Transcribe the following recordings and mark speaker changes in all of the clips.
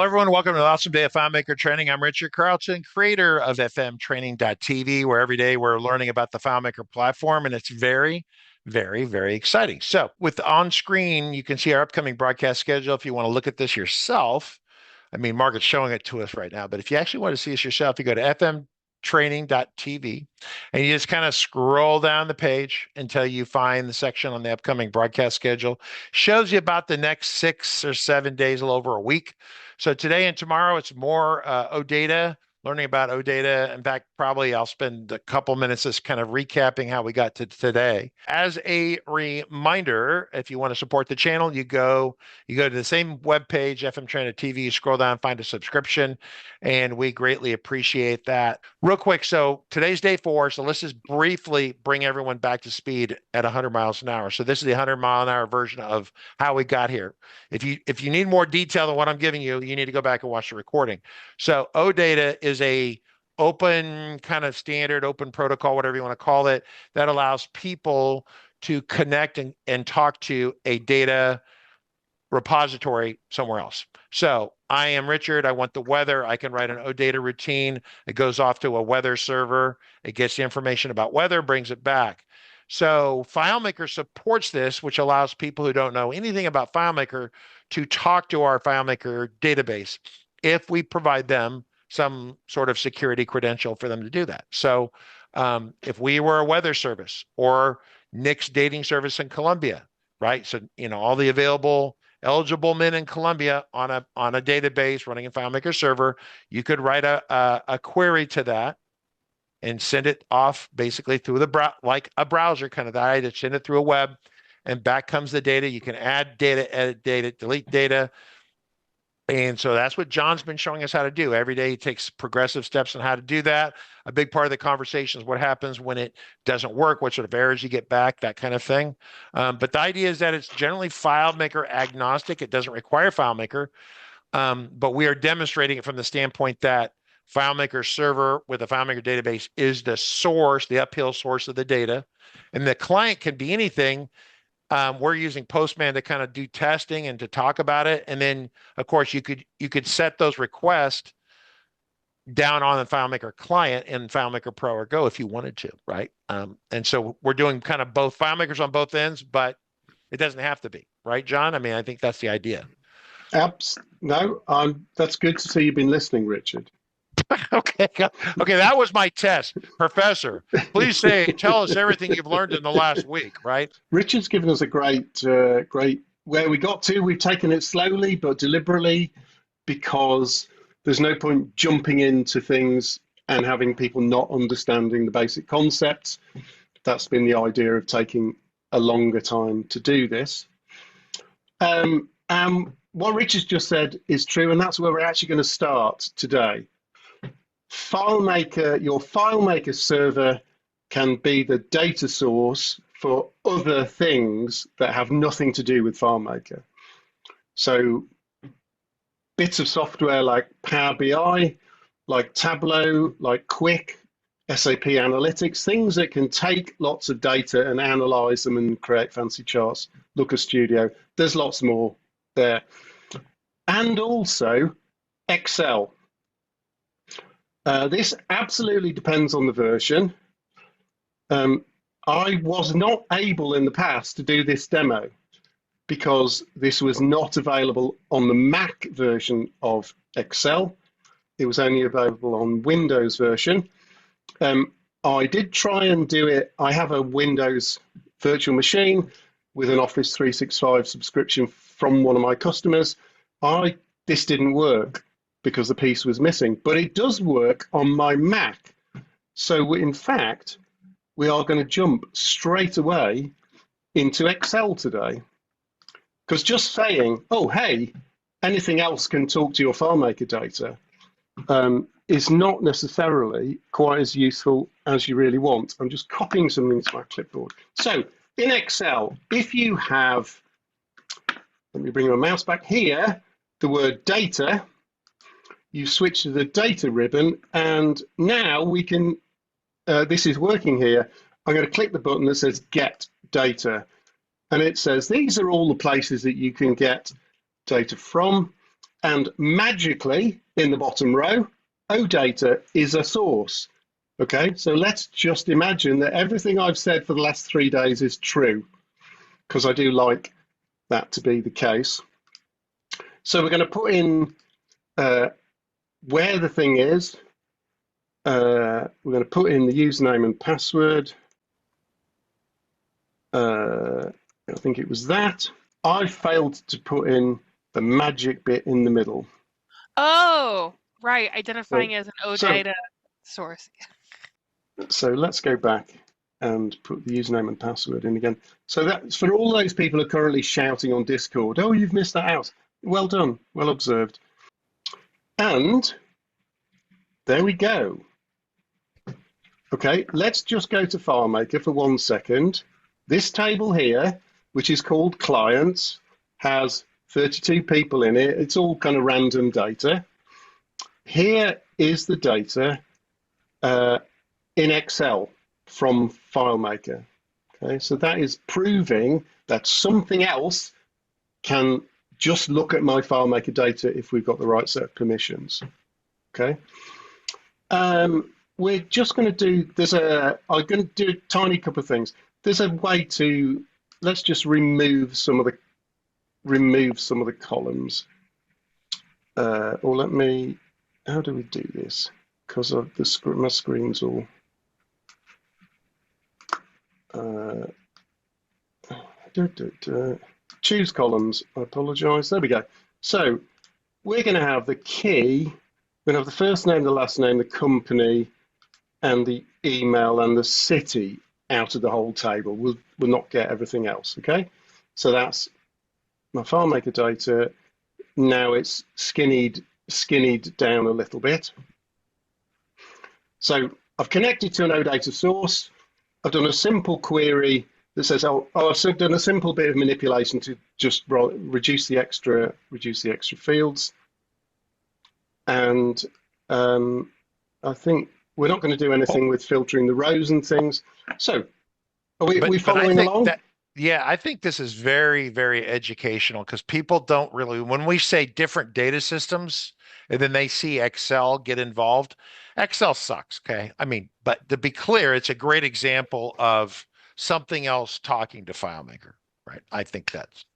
Speaker 1: Hello, everyone. Welcome to the Awesome Day of FileMaker Training. I'm Richard Carlton, creator of fmtraining.tv, where every day we're learning about the FileMaker platform, and it's very, very, very exciting. So with on screen, you can see our upcoming broadcast schedule. If you want to look at this yourself, I mean, Margaret's showing it to us right now, but if you actually want to see this yourself, you go to fmtraining.tv and you just kind of scroll down the page until you find the section on the upcoming broadcast schedule. Shows you about the next 6 or 7 days, a little over a week. So today and tomorrow, it's more OData, learning about OData. In fact, probably I'll spend a couple minutes just kind of recapping how we got to today. As a reminder, if you want to support the channel, you go to the same webpage, FM Trainer TV, scroll down, find a subscription, and we greatly appreciate that. Real quick, so today's day 4, so let's just briefly bring everyone back to speed at 100 miles an hour. So this is the 100-mile-an-hour version of how we got here. If you need more detail than what I'm giving you, you need to go back and watch the recording. So OData is a open kind of standard, open protocol, whatever you want to call it, that allows people to connect and talk to a data repository somewhere else. So I am Richard. I want the weather. I can write an OData routine. It goes off to a weather server. It gets the information about weather, brings it back. So FileMaker supports this, which allows people who don't know anything about FileMaker to talk to our FileMaker database if we provide them some sort of security credential for them to do that. So if we were a weather service or Nick's dating service in Colombia, right? So, all the available eligible men in Colombia on a database running in FileMaker server, you could write a query to that and send it off basically through like a browser kind of that. To send it through a web, and back comes the data. You can add data, edit data, delete data. And so that's what John's been showing us how to do. Every day he takes progressive steps on how to do that. A big part of the conversation is what happens when it doesn't work, what sort of errors you get back, that kind of thing. But the idea is that it's generally FileMaker agnostic. It doesn't require FileMaker, but we are demonstrating it from the standpoint that FileMaker server with a FileMaker database is the source, the uphill source of the data. And the client can be anything. We're using Postman to kind of do testing and to talk about it. And then, of course, you could set those requests down on the FileMaker client in FileMaker Pro or Go if you wanted to, right? And so we're doing kind of both FileMakers on both ends, but it doesn't have to be, right, John? I mean, I think that's the idea.
Speaker 2: No, that's good to see you've been listening, Richard.
Speaker 1: Okay, that was my test. Professor, please tell us everything you've learned in the last week, right?
Speaker 2: Richard's given us a great where we got to. We've taken it slowly but deliberately because there's no point jumping into things and having people not understanding the basic concepts. That's been the idea of taking a longer time to do this. What Richard's just said is true, and that's where we're actually going to start today. FileMaker, your FileMaker server can be the data source for other things that have nothing to do with FileMaker. So bits of software like Power BI, like Tableau, like Quick, SAP Analytics, things that can take lots of data and analyze them and create fancy charts, Looker Studio. There's lots more there. And also Excel. This absolutely depends on the version. I was not able in the past to do this demo because this was not available on the Mac version of Excel. It was only available on Windows version. I did try and do it. I have a Windows virtual machine with an Office 365 subscription from one of my customers. This didn't work because the piece was missing, but it does work on my Mac. So in fact, we are going to jump straight away into Excel today. Because just saying, oh, hey, anything else can talk to your FileMaker data is not necessarily quite as useful as you really want. I'm just copying something to my clipboard. So in Excel, if you have, let me bring my mouse back here, the word data, you switch to the data ribbon, and now we can, this is working here. I'm going to click the button that says Get Data, and it says these are all the places that you can get data from. And magically, in the bottom row, OData is a source. Okay, so let's just imagine that everything I've said for the last 3 days is true, because I do like that to be the case. So we're going to put in where the thing is. We're going to put in the username and password. I think it was that. I failed to put in the magic bit in the middle.
Speaker 3: Oh, right. Identifying as an OData source.
Speaker 2: So let's go back and put the username and password in again. So that's for all those people who are currently shouting on Discord, oh, you've missed that out. Well done, well observed. And there we go. Okay, let's just go to FileMaker for 1 second. This table here, which is called clients, has 32 people in it. It's all kind of random data. Here is the data in Excel from FileMaker. Okay, so that is proving that something else can just look at my FileMaker data if we've got the right set of permissions. Okay. We're just going to do, I'm going to do a tiny couple of things. There's a way to, let's just remove some of the columns. Or let me, how do we do this? Because of my screen's all, choose columns, I apologize. There we go. So we're going to have the key, we're going to have the first name, the last name, the company, and the email and the city out of the whole table. We'll not get everything else, okay? So that's my FileMaker data. Now it's skinnied down a little bit. So I've connected to an OData source. I've done a simple query that says, I've done a simple bit of manipulation to just reduce the extra fields. And I think we're not going to do anything with filtering the rows and things. So are we following along?
Speaker 1: Yeah, I think this is very, very educational because people don't really, when we say different data systems and then they see Excel get involved, Excel sucks, okay? I mean, but to be clear, it's a great example of something else talking to FileMaker, right? I think that's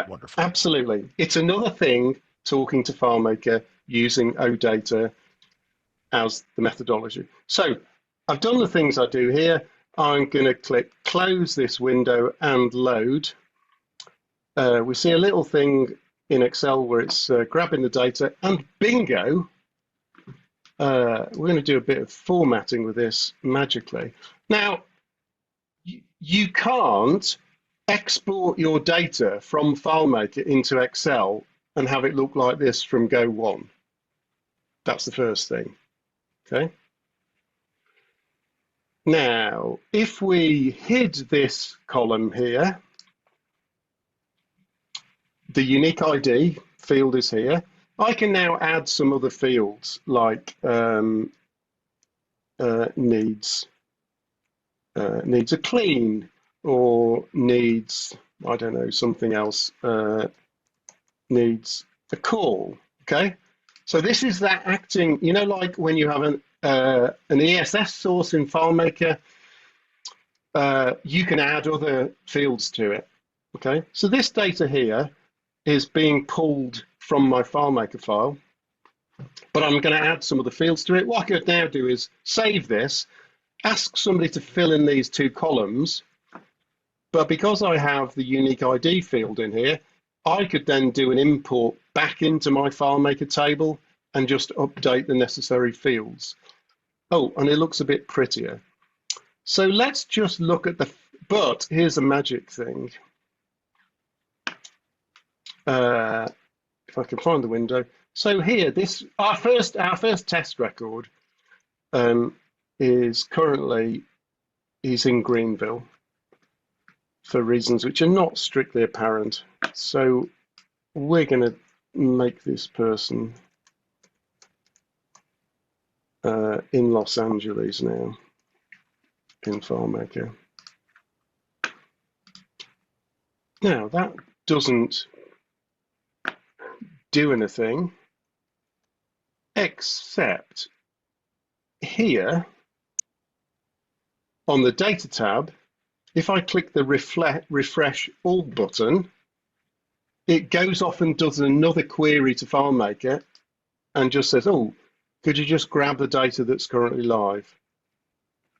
Speaker 1: wonderful.
Speaker 2: Absolutely. It's another thing talking to FileMaker using OData as the methodology. So I've done the things I do here. I'm going to click close this window and load. We see a little thing in Excel where it's grabbing the data, and bingo, we're going to do a bit of formatting with this magically. Now, you can't export your data from FileMaker into Excel and have it look like this from go one. That's the first thing, okay? Now, if we hid this column here, the unique ID field is here. I can now add some other fields like needs a clean, or needs, I don't know, something else, needs a call, okay? So this is that acting, you know, like when you have an ESS source in FileMaker, you can add other fields to it, okay? So this data here is being pulled from my FileMaker file, but I'm going to add some of the fields to it. What I could now do is save this, ask somebody to fill in these two columns, but because I have the unique ID field in here, I could then do an import back into my FileMaker table and just update the necessary fields. Oh, and it looks a bit prettier. So let's just look at but here's a magic thing. If I can find the window. So here, our first test record is in Greenville for reasons which are not strictly apparent. So we're going to make this person in Los Angeles now in FileMaker. Now that doesn't do anything. except here on the Data tab, if I click the Refresh All button, it goes off and does another query to FileMaker and just says, oh, could you just grab the data that's currently live?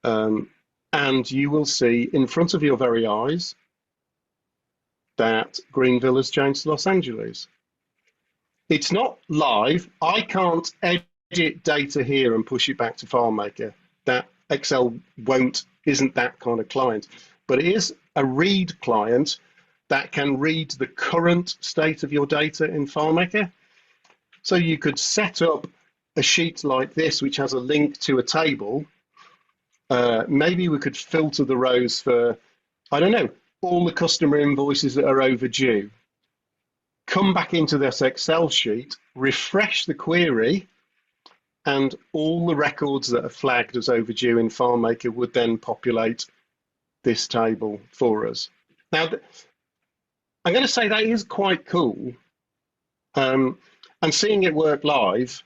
Speaker 2: And you will see in front of your very eyes that Greenville has changed to Los Angeles. It's not live. I can't edit data here and push it back to FileMaker. That Excel isn't that kind of client, but it is a read client that can read the current state of your data in FileMaker. So you could set up a sheet like this, which has a link to a table. Maybe we could filter the rows for, I don't know, all the customer invoices that are overdue. Come back into this Excel sheet, refresh the query, and all the records that are flagged as overdue in FileMaker would then populate this table for us. Now, I'm going to say that is quite cool. And seeing it work live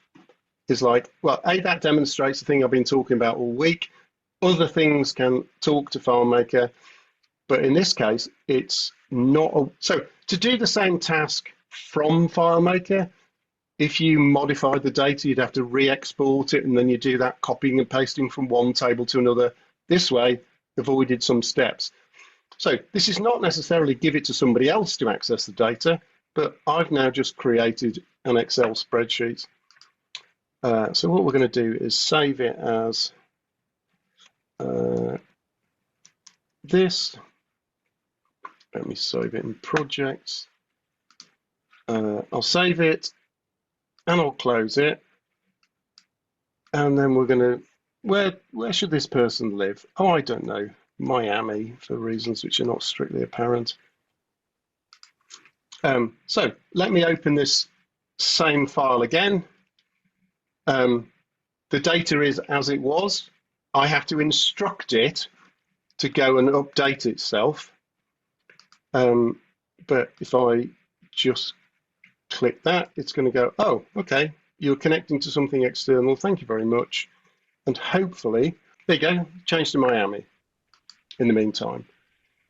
Speaker 2: is like, well, A, that demonstrates the thing I've been talking about all week. Other things can talk to FileMaker, but in this case, it's not. So to do the same task from FileMaker, if you modify the data, you'd have to re-export it, and then you do that copying and pasting from one table to another. This way, avoided some steps. So this is not necessarily give it to somebody else to access the data, but I've now just created an Excel spreadsheet. So what we're going to do is save it as this. Let me save it in projects. I'll save it and I'll close it. And then we're going to, where should this person live? Oh, I don't know. Miami, for reasons which are not strictly apparent. So let me open this same file again. The data is as it was. I have to instruct it to go and update itself. But if I just click that, it's going to go, oh, okay, you're connecting to something external. Thank you very much. And hopefully, there you go, change to Miami in the meantime.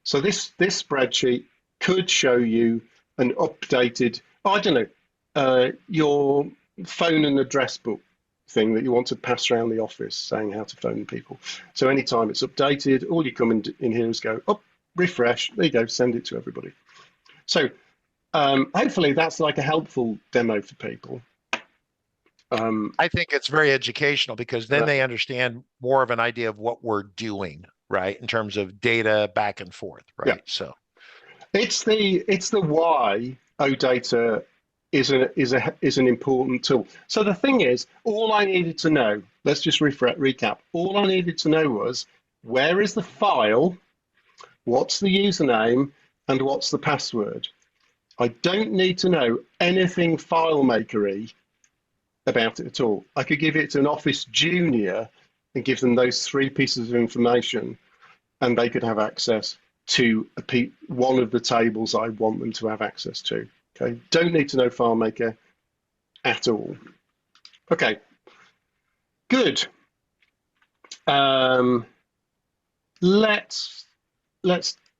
Speaker 2: So this spreadsheet could show you an updated, oh, I don't know, your phone and address book thing that you want to pass around the office saying how to phone people. So anytime it's updated, all you come in here is go, oh, refresh, there you go, send it to everybody. So hopefully that's like a helpful demo for people.
Speaker 1: I think it's very educational because then they understand more of an idea of what we're doing, right? In terms of data back and forth, right?
Speaker 2: Yeah.
Speaker 1: So
Speaker 2: it's the why OData is an important tool. So the thing is, all I needed to know, let's just recap. All I needed to know was where is the file, what's the username, and what's the password. I don't need to know anything FileMaker-y about it at all. I could give it to an Office junior and give them those 3 pieces of information, and they could have access to one of the tables I want them to have access to. Okay, don't need to know FileMaker at all. Okay, good. Let's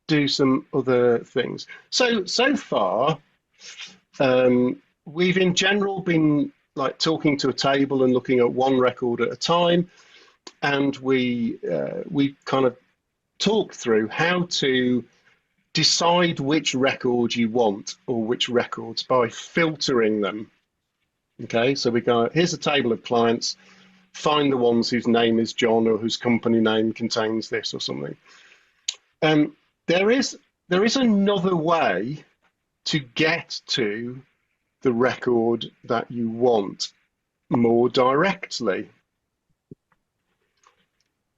Speaker 2: do some other things. So far, we've in general been like talking to a table and looking at one record at a time, and we kind of talked through how to decide which record you want or which records by filtering them. Okay, so we go, here's a table of clients, find the ones whose name is John or whose company name contains this or something. There is another way to get to the record that you want more directly.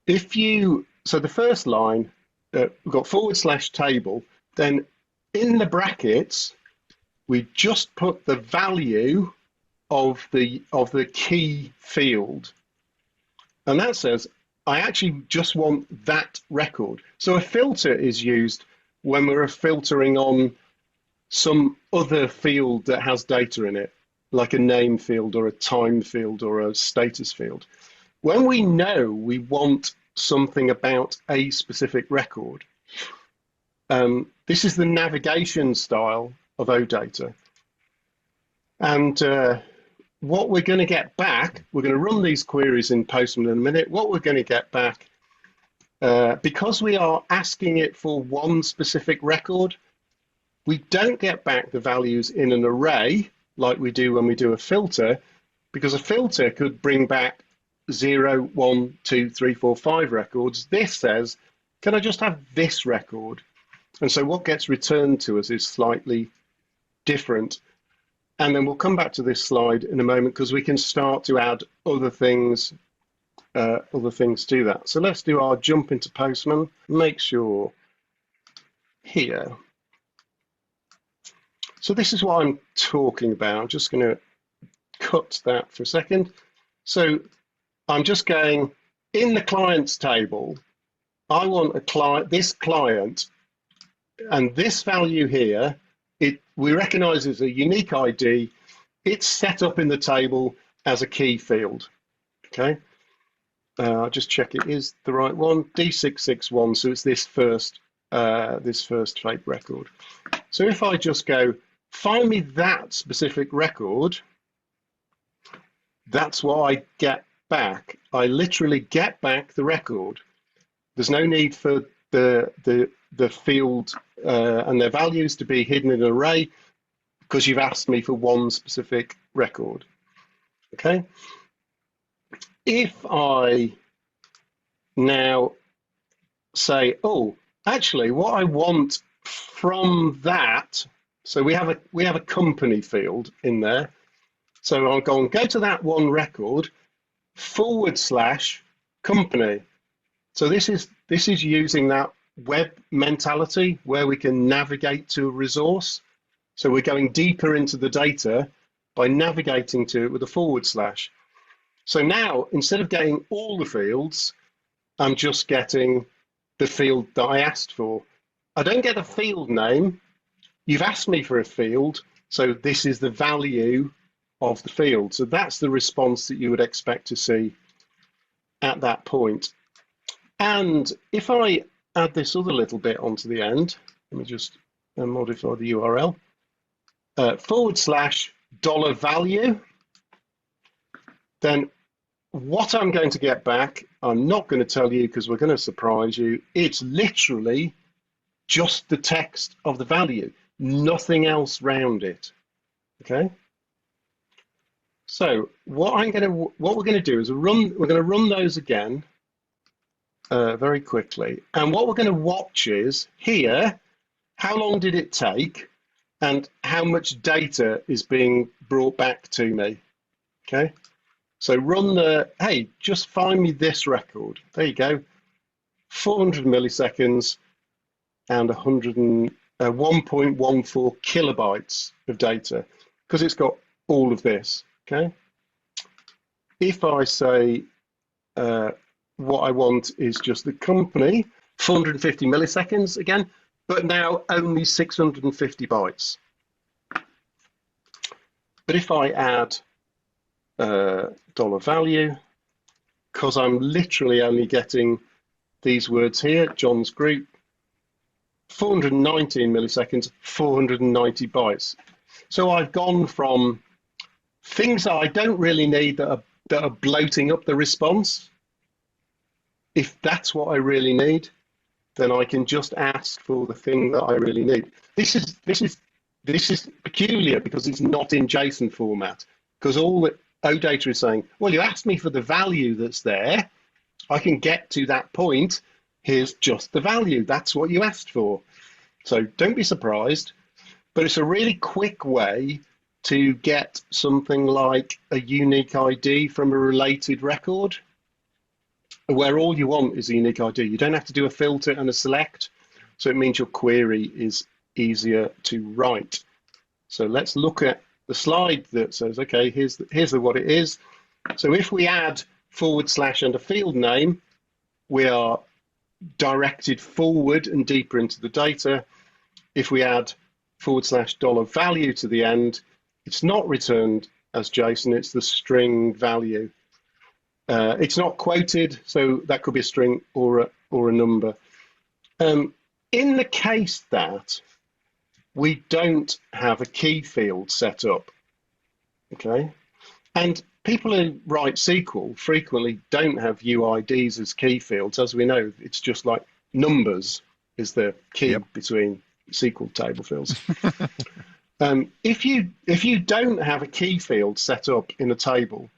Speaker 2: So the first line, we've got /table, then in the brackets, we just put the value of the key field. And that says, I actually just want that record. So a filter is used when we're filtering on some other field that has data in it. like a name field or a time field or a status field. When we know we want something about a specific record, this is the navigation style of OData. And what we're going to get back, we're going to run these queries in Postman in a minute. What we're going to get back, because we are asking it for one specific record, we don't get back the values in an array like we do when we do a filter, because a filter could bring back 0, 1, 2, 3, 4, 5 records. This says, can I just have this record? And so what gets returned to us is slightly different. And then we'll come back to this slide in a moment because we can start to add other things to that. So let's do our jump into Postman. Make sure here. So this is what I'm talking about. I'm just going to cut that for a second. So I'm just going in the clients table. I want a client, this client, and this value here. We recognize as a unique ID. It's set up in the table as a key field. Okay. I'll just check it is the right one. D661. So it's this first fake record. So if I just go find me that specific record, that's what I get back. I literally get back the record. There's no need for the field and their values to be hidden in an array because you've asked me for one specific record. Okay. If I now say, oh, actually, what I want from that, so we have a company field in there. So I'll go to that one record / company. So this is using that web mentality where we can navigate to a resource. So we're going deeper into the data by navigating to it with a /. So now, instead of getting all the fields, I'm just getting the field that I asked for. I don't get a field name. You've asked me for a field, so this is the value of the field. So that's the response that you would expect to see at that point. And if I add this other little bit onto the end, let me just modify the URL, $value, then what I'm going to get back, I'm not going to tell you because we're going to surprise you. It's literally just the text of the value, nothing else round it. Okay. So what we're going to do is we're going to run those again very quickly. And what we're going to watch is here, how long did it take and how much data is being brought back to me. Okay. So run hey, just find me this record. There you go. 400 milliseconds and 101.14 kilobytes of data because it's got all of this. Okay. If I say what I want is just the company, 450 milliseconds again, but now only 650 bytes. But if I add $value, because I'm literally only getting these words here, John's group, 419 milliseconds, 490 bytes. So I've gone from things that I don't really need that are bloating up the response. If that's what I really need, then I can just ask for the thing that I really need. This is peculiar because it's not in JSON format, because all that OData is saying, well, you asked me for the value that's there. I can get to that point. Here's just the value. That's what you asked for. So don't be surprised, but it's a really quick way to get something like a unique ID from a related record, where all you want is a unique ID. You don't have to do a filter and a select, so it means your query is easier to write. So let's look at the slide that says, okay, here's what it is. So if we add / and a field name, we are directed forward and deeper into the data. If we add / $value to the end, it's not returned as JSON. It's the string value. It's not quoted, so that could be a string or a number. In the case that we don't have a key field set up, okay, and people who write SQL frequently don't have UIDs as key fields. As we know, it's just like numbers is the key between SQL table fields. If you don't have a key field set up in a table,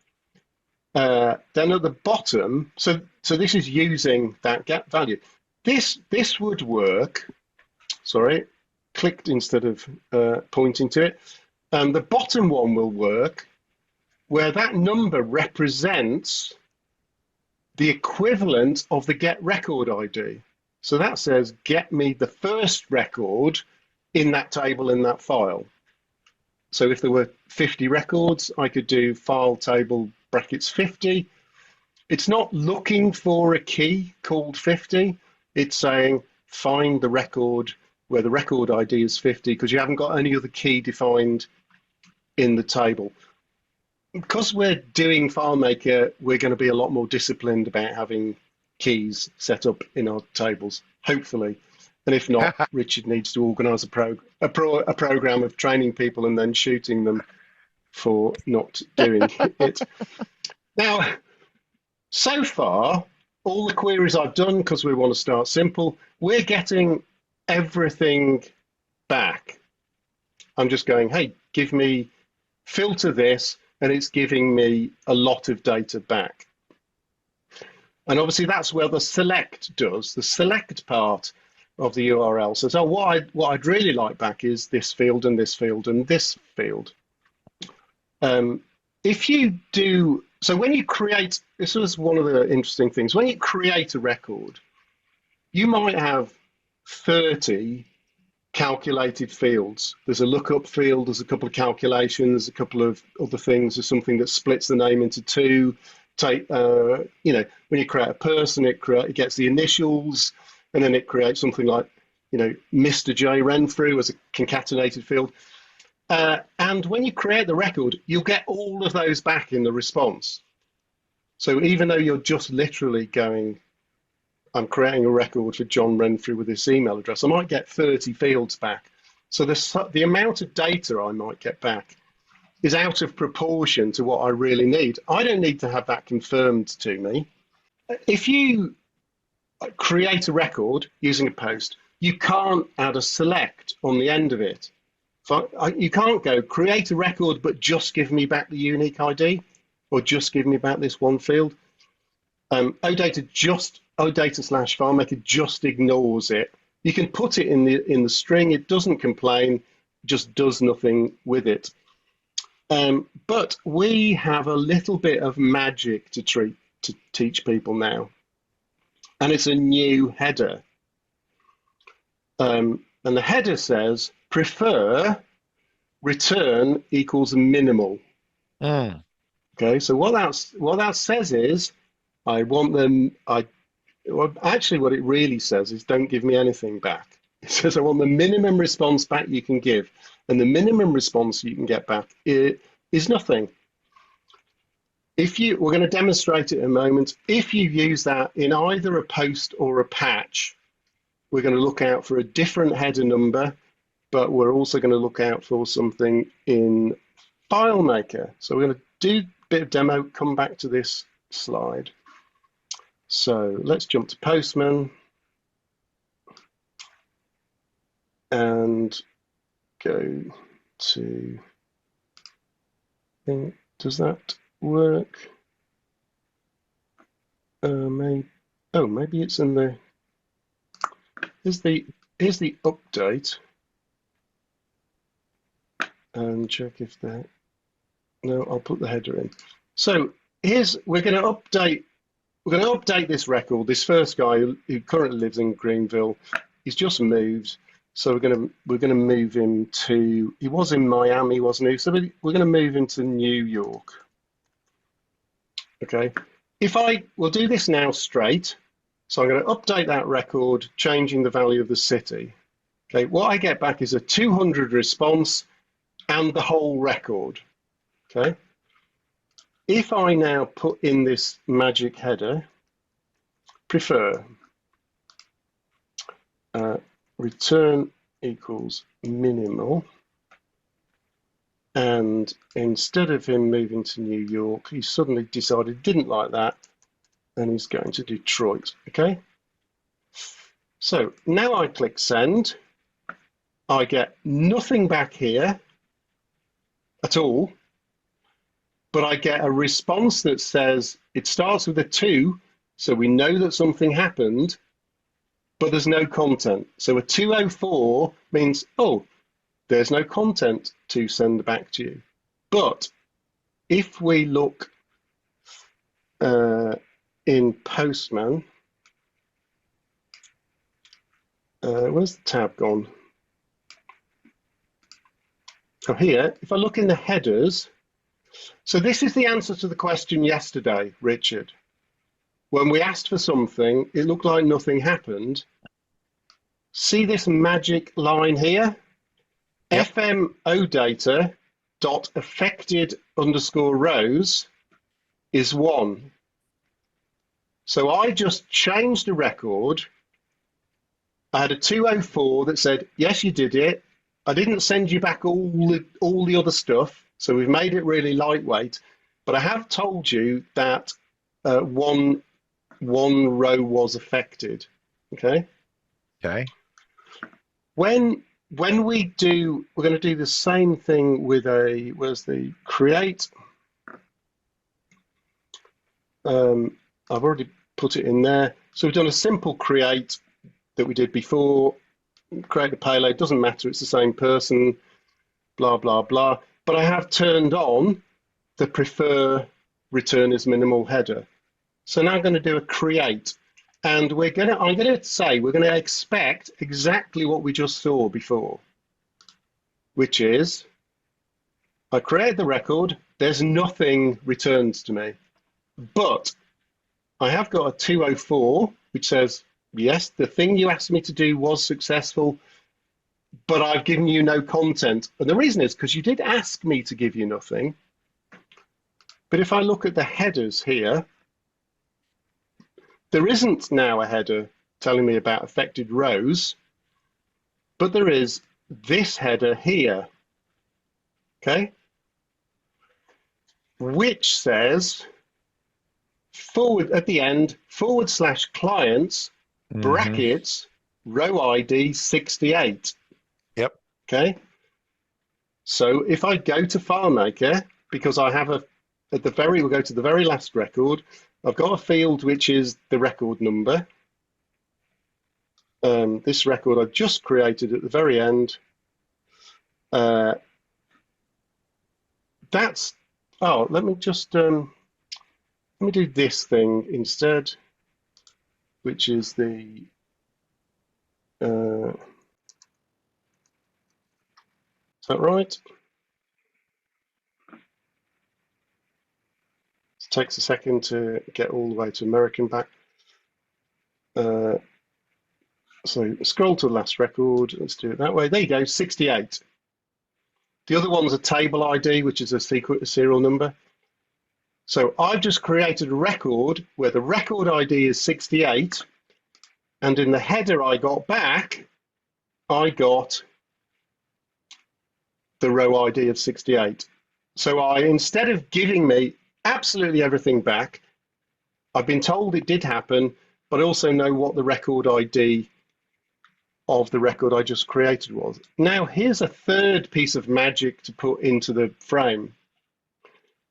Speaker 2: then at the bottom, so this is using that gap value. This would work. Sorry, clicked instead of pointing to it. The bottom one will work where that number represents the equivalent of the get record ID. So that says, get me the first record in that table in that file. So if there were 50 records, I could do file table brackets 50. It's not looking for a key called 50. It's saying, find the record where the record ID is 50 because you haven't got any other key defined in the table. Because we're doing FileMaker, we're going to be a lot more disciplined about having keys set up in our tables, hopefully. And if not, Richard needs to organise a program of training people and then shooting them for not doing it. Now, so far, all the queries I've done, because we want to start simple, we're getting everything back. I'm just going, hey, give me, filter this, and it's giving me a lot of data back. And obviously that's where the select does. The select part of the URL says, oh, what I'd really like back is this field and this field and this field. If you do, so when you create, this was one of the interesting things, when you create a record, you might have 30 calculated fields. There's a lookup field, there's a couple of calculations, a couple of other things, there's something that splits the name into two. Take, when you create a person, it gets the initials, and then it creates something like, Mr. J Renfrew as a concatenated field. And when you create the record, you'll get all of those back in the response. So even though you're just literally going, I'm creating a record for John Renfrew with this email address, I might get 30 fields back. So the amount of data I might get back is out of proportion to what I really need. I don't need to have that confirmed to me. If you create a record using a post, you can't add a select on the end of it. So you can't go create a record, but just give me back the unique ID, or just give me back this one field. OData /FileMaker just ignores it. You can put it in the string. It doesn't complain, just does nothing with it. But we have a little bit of magic to teach people now, and it's a new header. And the header says prefer return equals minimal. Okay, so what that says is I want them. Actually, what it really says is don't give me anything back. It says I want the minimum response back you can give, and the minimum response you can get back is nothing. We're going to demonstrate it in a moment. If you use that in either a post or a patch, we're going to look out for a different header number, but we're also going to look out for something in FileMaker. So we're going to do a bit of demo, come back to this slide. So let's jump to Postman and go to, does that work? Maybe it's in the, here's the update, and check if that, no, I'll put the header in. So we're going to update this record. This first guy who currently lives in Greenville, he's just moved. So we're going to move him to, he was in Miami, wasn't he? So we're going to move him to New York. Okay. We'll do this now straight. So I'm going to update that record, changing the value of the city. Okay. What I get back is a 200 response and the whole record. Okay. if I now put in this magic header, prefer return equals minimal, and instead of him moving to New York, he suddenly decided he didn't like that, and he's going to Detroit, okay? So now I click send, I get nothing back here at all, but I get a response that says it starts with a 2, so we know that something happened, but there's no content. So a 204 means, oh, there's no content to send back to you. But if we look in Postman, where's the tab gone? Oh, here, if I look in the headers, so this is the answer to the question yesterday, Richard. When we asked for something, it looked like nothing happened. See this magic line here? Yep. FM OData dot affected underscore rows is 1. So I just changed the record. I had a 204 that said, yes, you did it. I didn't send you back all the other stuff, so we've made it really lightweight. But I have told you that one row was affected. Okay.
Speaker 1: Okay.
Speaker 2: When we do, we're going to do the same thing with where's the create? I've already put it in there. So we've done a simple create that we did before. Create a payload, doesn't matter, it's the same person, blah, blah, blah. But I have turned on the prefer return as minimal header. So now I'm going to do a create. And I'm going to say we're going to expect exactly what we just saw before, which is I create the record, there's nothing returned to me. But I have got a 204, which says, yes, the thing you asked me to do was successful, but I've given you no content. And the reason is because you did ask me to give you nothing. But if I look at the headers here, there isn't now a header telling me about affected rows, but there is this header here, okay, which says forward at the end, /clients, brackets, row ID 68.
Speaker 1: Yep.
Speaker 2: Okay. So if I go to FileMaker, because I have we'll go to the very last record, I've got a field which is the record number. This record I've just created at the very end. Let me just, let me do this thing instead, which is the, is that right? It takes a second to get all the way to American back. So scroll to the last record. Let's do it that way. There you go, 68. The other one's a table ID, which is a serial number. So I've just created a record where the record ID is 68, and in the header I got back, I got the row ID of 68. So instead of giving me absolutely everything back, I've been told it did happen, but I also know what the record ID of the record I just created was. Now here's a third piece of magic to put into the frame.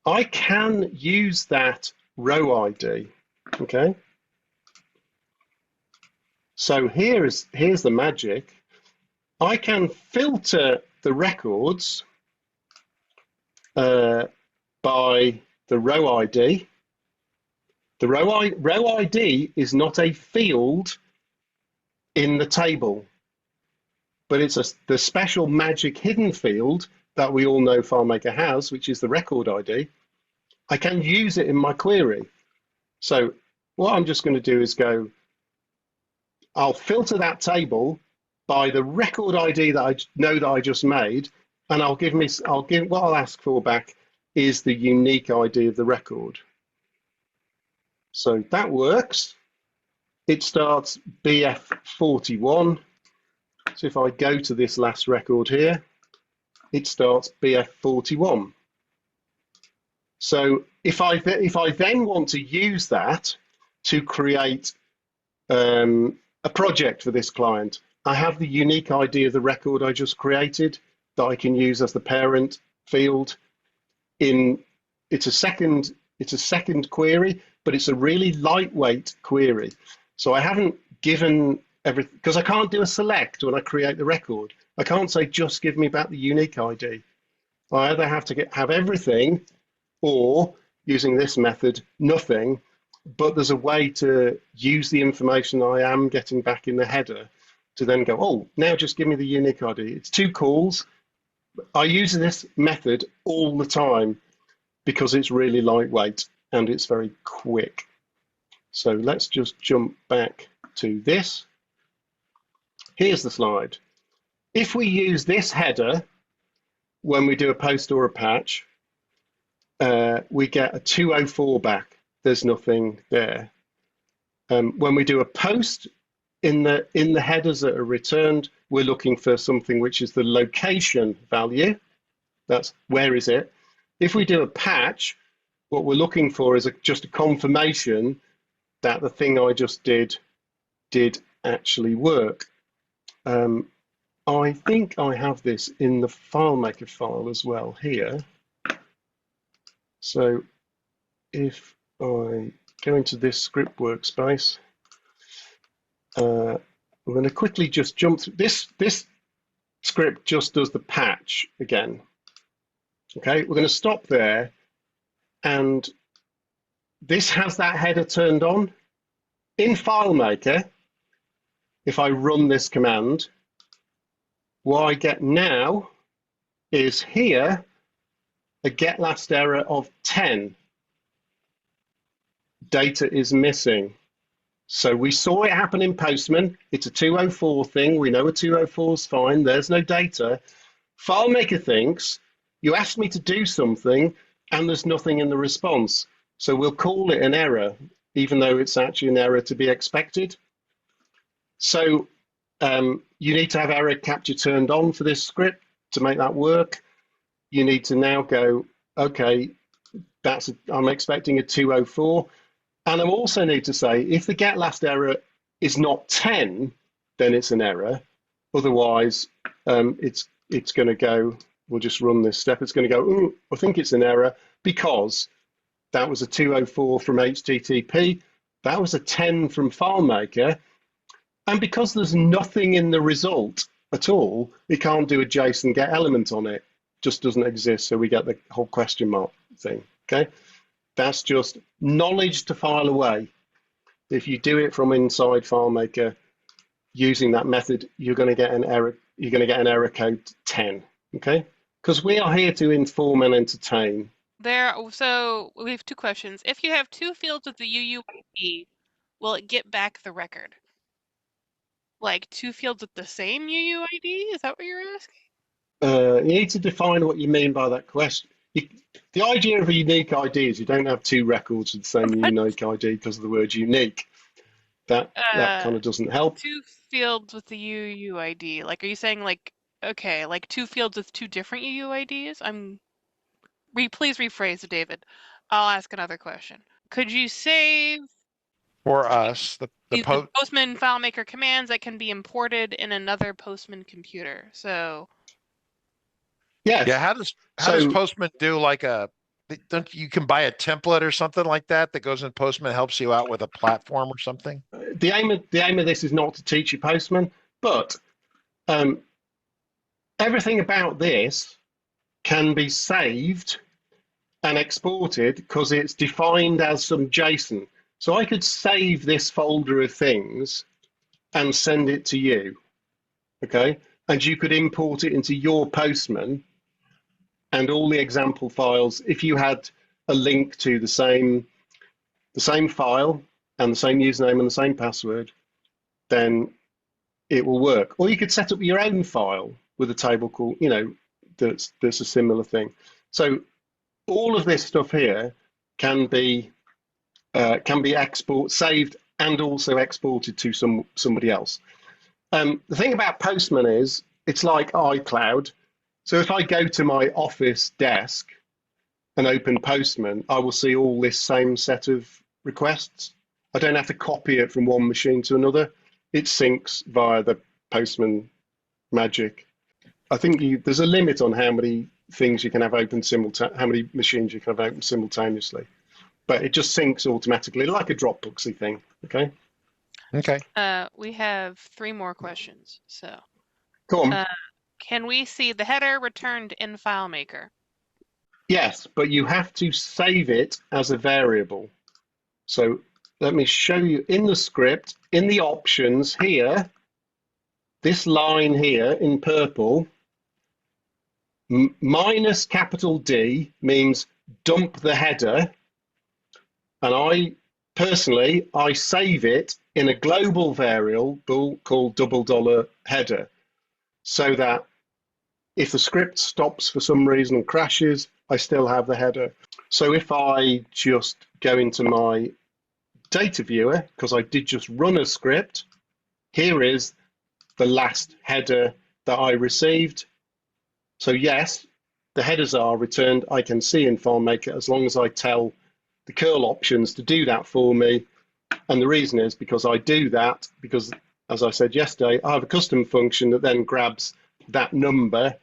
Speaker 2: I can use that row ID, okay? So here's the magic. I can filter the records by the row ID. The row ID is not a field in the table, but it's the special magic hidden field that we all know FileMaker has, which is the record ID. I can use it in my query. So what I'm just going to do is I'll filter that table by the record ID that I know that I just made, and I'll give what I'll ask for back is the unique ID of the record. So that works. It starts BF41. So if I go to this last record here, it starts BF41. So if I then want to use that to create a project for this client, I have the unique ID of the record I just created that I can use as the parent field. It's a second query, but it's a really lightweight query. So I haven't given everything, because I can't do a select when I create the record. I can't say just give me back the unique ID. I either have to have everything, or using this method, nothing. But there's a way to use the information I am getting back in the header to then go, oh, now just give me the unique ID. It's 2 calls. I use this method all the time because it's really lightweight and it's very quick. So let's just jump back to this. Here's the slide. If we use this header when we do a post or a patch, we get a 204 back. There's nothing there. When we do a post in the headers that are returned, we're looking for something which is the location value. That's where is it. If we do a patch, what we're looking for is just a confirmation that the thing I just did actually work. I think I have this in the FileMaker file as well here. So if I go into this script workspace, I'm going to quickly just jump through this. This script just does the patch again. Okay, we're going to stop there, and this has that header turned on. In FileMaker, if I run this command, what I get now is here a get last error of 10. Data is missing. So we saw it happen in Postman. It's a 204 thing. We know a 204 is fine. There's no data. FileMaker thinks, you asked me to do something and there's nothing in the response. So we'll call it an error, even though it's actually an error to be expected. So you need to have error capture turned on for this script to make that work. You need to now go, okay, I'm expecting a 204. And I also need to say, if the get last error is not 10, then it's an error. Otherwise, it's going to go, we'll just run this step. It's going to go, ooh, I think it's an error because that was a 204 from HTTP. That was a 10 from FileMaker. And because there's nothing in the result at all, it can't do a JSON get element on it. Just doesn't exist. So we get the whole question mark thing. Okay. That's just knowledge to file away. If you do it from inside FileMaker using that method, you're going to get an error. You're going to get an error code 10. Okay, because we are here to inform and entertain.
Speaker 3: So we have 2 questions. If you have 2 fields with the UUID, will it get back the record? Like 2 fields with the same UUID? Is that what you're asking?
Speaker 2: You need to define what you mean by that question. The idea of a unique ID is you don't have 2 records with the same unique ID because of the word unique. That kind of doesn't help.
Speaker 3: 2 fields with the UUID. Like, are you saying like, okay, like 2 fields with 2 different UUIDs? Please rephrase, David. I'll ask another question. Could you save
Speaker 1: for us
Speaker 3: the Postman FileMaker commands that can be imported in another Postman computer? So
Speaker 2: yes.
Speaker 1: Yeah, how does Postman do like you can buy a template or something like that goes in Postman, helps you out with a platform or something?
Speaker 2: The aim of this is not to teach you Postman, but everything about this can be saved and exported because it's defined as some JSON. So I could save this folder of things and send it to you, okay? And you could import it into your Postman and all the example files. If you had a link to the same file and the same username and the same password, then it will work. Or you could set up your own file with a table called, that's a similar thing. So all of this stuff here can be saved and also exported to somebody else. The thing about Postman is it's like iCloud. So if I go to my office desk and open Postman, I will see all this same set of requests. I don't have to copy it from one machine to another. It syncs via the Postman magic. I think there's a limit on how many things you can have open how many machines you can have open simultaneously. But it just syncs automatically, like a Dropboxy thing. Okay.
Speaker 1: Okay.
Speaker 3: We have 3 more questions. So,
Speaker 2: Go on.
Speaker 3: can we see the header returned in FileMaker?
Speaker 2: Yes, but you have to save it as a variable. So let me show you in the script, in the options here, this line here in purple, minus capital D means dump the header. And I save it in a global variable called $header, so that if the script stops for some reason and crashes, I still have the header. So if I just go into my data viewer, because I did just run a script, here is the last header that I received. So yes, the headers are returned. I can see in FileMaker as long as I tell the curl options to do that for me. And the reason is because I do that because, as I said yesterday, I have a custom function that then grabs that number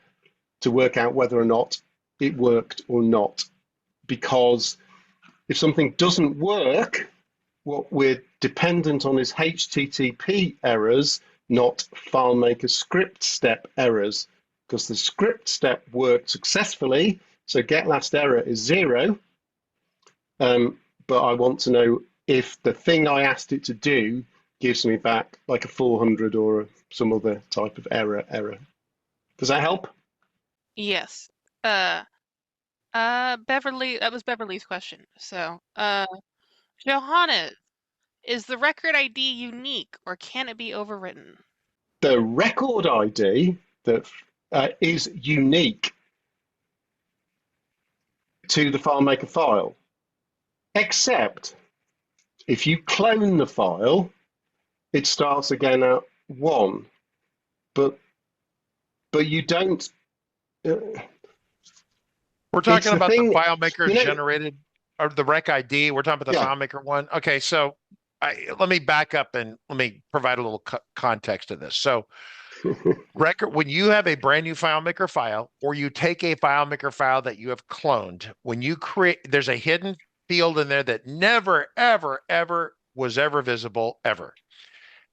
Speaker 2: to work out whether or not it worked or not. Because if something doesn't work, what we're dependent on is HTTP errors, not FileMaker script step errors, because the script step worked successfully. So get last error is 0. But I want to know if the thing I asked it to do gives me back like a 400 or some other type of error. Does that help?
Speaker 3: Yes. Beverly, that was Beverly's question. So, Johannes, is the record ID unique or can it be overwritten?
Speaker 2: The record ID that is unique to the FileMaker file, except if you clone the file, it starts again at 1. But you don't.
Speaker 1: We're talking about the FileMaker generated, or the rec ID. We're talking about the FileMaker one. Okay, so let me back up and let me provide a little context to this. So, when you have a brand new FileMaker file, or you take a FileMaker file that you have cloned, when you create, there's a hidden field in there that never, ever, ever was ever visible ever.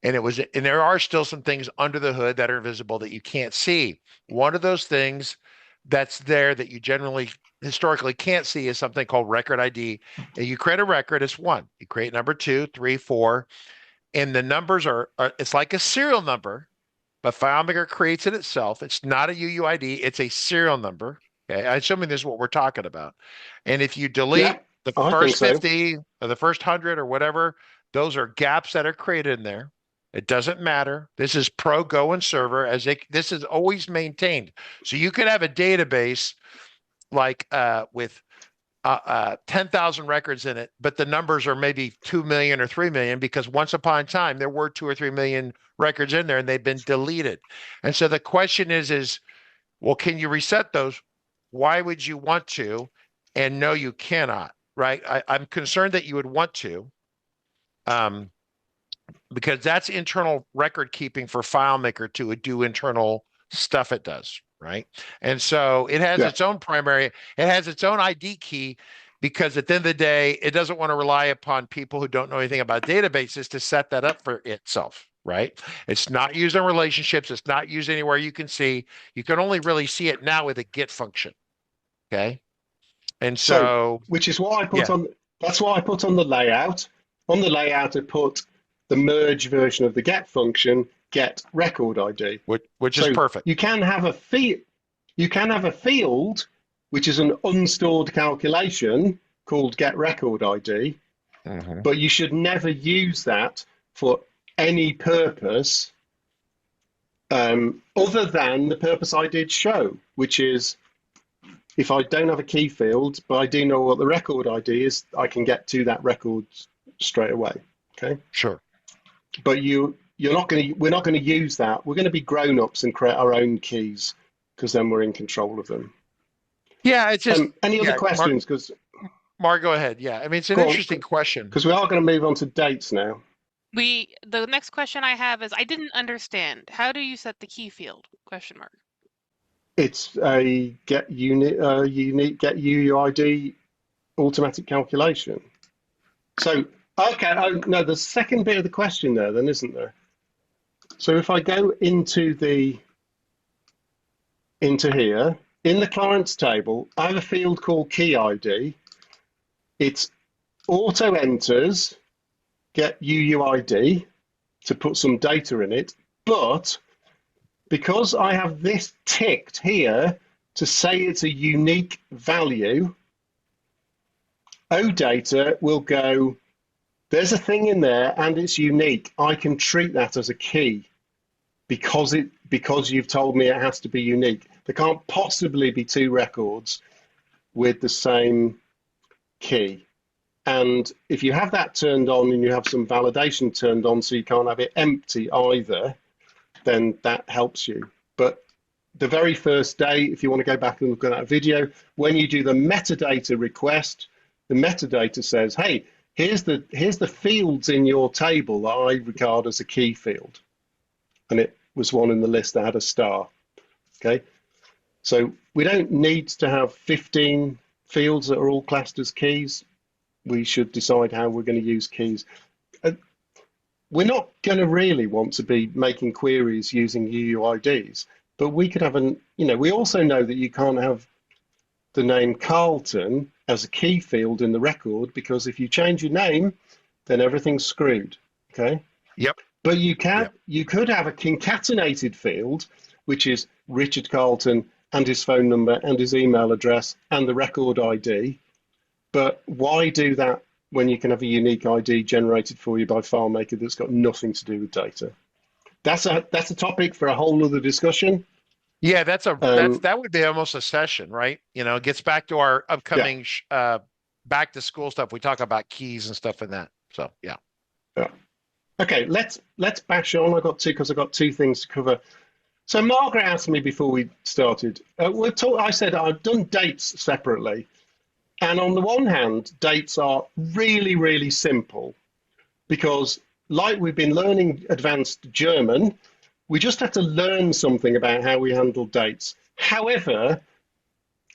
Speaker 1: And there are still some things under the hood that are visible that you can't see. One of those things that's there that you generally historically can't see is something called record ID. And you create a record, it's 1. You create number 2, 3, 4, and the numbers are it's like a serial number, but FileMaker creates it itself. It's not a UUID, it's a serial number. Okay, I'm assuming this is what we're talking about. And if you delete the first 50 or the first 100 or whatever, those are gaps that are created in there. It doesn't matter. This is Pro, Go, and Server. This is always maintained. So you could have a database like with 10,000 records in it, but the numbers are maybe 2 million or 3 million because once upon a time there were 2 or 3 million records in there and they've been deleted. And so the question is, well, can you reset those? Why would you want to? And no, you cannot, right? I'm concerned that you would want to. Because that's internal record keeping for FileMaker to do internal stuff it does, right? And so it has its own it has its own ID key, because at the end of the day, it doesn't want to rely upon people who don't know anything about databases to set that up for itself, right? It's not used in relationships. It's not used anywhere you can see. You can only really see it now with a get function, okay? And so
Speaker 2: which is what I put on, that's what I put on the layout. On the layout, I put the merge version of the get function, get record ID,
Speaker 1: which is perfect.
Speaker 2: You can have a field which is an unstored calculation called get record ID, but you should never use that for any purpose other than the purpose I did show, which is If I don't have a key field, but I do know what the record ID is, I can get to that record straight away. Okay.
Speaker 1: Sure.
Speaker 2: But we're not going to use that. We're going to be grown-ups and create our own keys because then we're in control of them.
Speaker 1: Yeah, it's just
Speaker 2: any other questions? Because
Speaker 1: Mark, go ahead. Yeah, I mean, it's an interesting question.
Speaker 2: Because we are going to move on to dates now.
Speaker 3: The next question I have is, I didn't understand. How do you set the key field? Question mark.
Speaker 2: It's a unique get UUID automatic calculation. So, okay, no, the second bit of the question there then, isn't there? So if I go into here, in the clients table, I have a field called key ID. It's auto enters get UUID to put some data in it, but because I have this ticked here to say it's a unique value, OData will go, there's a thing in there and it's unique. I can treat that as a key because you've told me it has to be unique. There can't possibly be two records with the same key. And if you have that turned on and you have some validation turned on so you can't have it empty either, then that helps you. But the very first day, if you want to go back and look at that video, when you do the metadata request, the metadata says, hey, here's the fields in your table that I regard as a key field. And it was one in the list that had a star. Okay, so we don't need to have 15 fields that are all classed as keys. We should decide how we're going to use keys. We're not going to really want to be making queries using UUIDs, but we could have we also know that you can't have the name Carlton as a key field in the record, because if you change your name, then everything's screwed. Okay.
Speaker 1: Yep.
Speaker 2: But you could have a concatenated field, which is Richard Carlton and his phone number and his email address and the record ID. But why do that when you can have a unique ID generated for you by FileMaker that's got nothing to do with data? That's a topic for a whole other discussion.
Speaker 1: Yeah, that would be almost a session, right? It gets back to our upcoming back to school stuff. We talk about keys and stuff in that. So yeah.
Speaker 2: Okay, let's bash on. I got two things to cover. So Margaret asked me before we started. I said I've done dates separately. And on the one hand, dates are really, really simple because, like we've been learning advanced German, we just have to learn something about how we handle dates. However,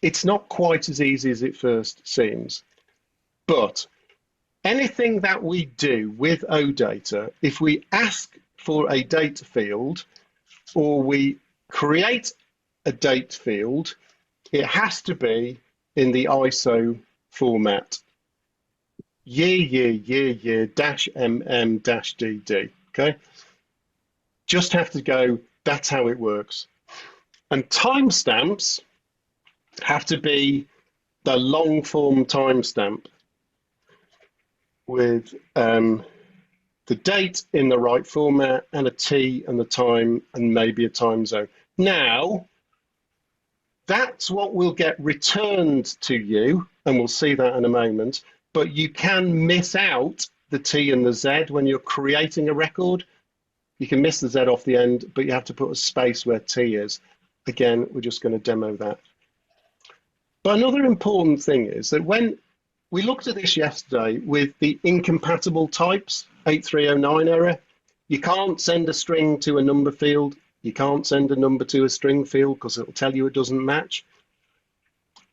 Speaker 2: it's not quite as easy as it first seems. But anything that we do with OData, if we ask for a date field or we create a date field, it has to be in the ISO format, -mm-dd, okay? Just have to go, that's how it works. And timestamps have to be the long form timestamp with the date in the right format and a T and the time and maybe a time zone. Now, that's what will get returned to you, and we'll see that in a moment, but you can miss out the T and the Z when you're creating a record. You can miss the Z off the end, but you have to put a space where T is. Again, we're just going to demo that. But another important thing is that when we looked at this yesterday with the incompatible types, 8309 error, you can't send a string to a number field. You can't send a number to a string field because it'll tell you it doesn't match.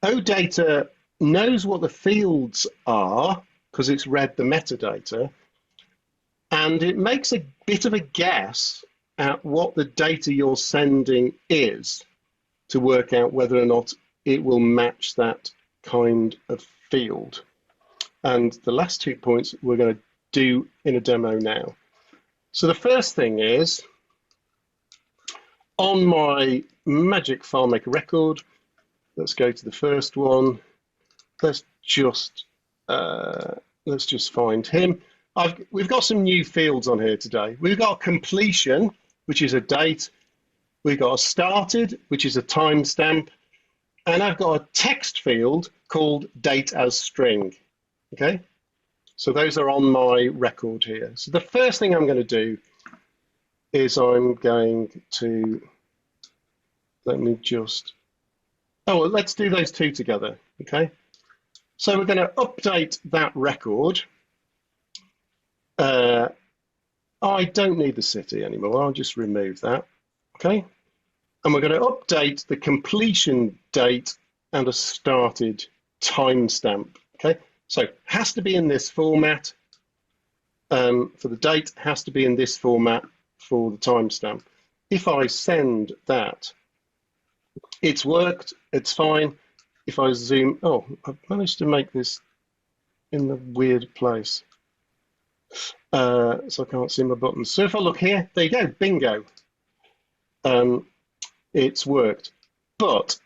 Speaker 2: OData knows what the fields are because it's read the metadata, and it makes a bit of a guess at what the data you're sending is to work out whether or not it will match that kind of field. And the last 2 points we're going to do in a demo now. So the first thing is, on my magic FileMaker record, let's go to the first one. Let's just find him. We've got some new fields on here today. We've got completion, which is a date. We've got a started, which is a timestamp, and I've got a text field called date as string. Okay, so those are on my record here. So the first thing I'm going to do is I'm going to, let me just, oh, well, let's do those two together. Okay, so we're going to update that record. I don't need the city anymore. I'll just remove that. Okay, and we're going to update the completion date and a started timestamp. Okay, so has to be in this format for the date, has to be in this format for the timestamp. If I send that, it's worked, it's fine. If I zoom, oh, I've managed to make this in the weird place. So I can't see my buttons. So if I look here, there you go, bingo. It's worked, but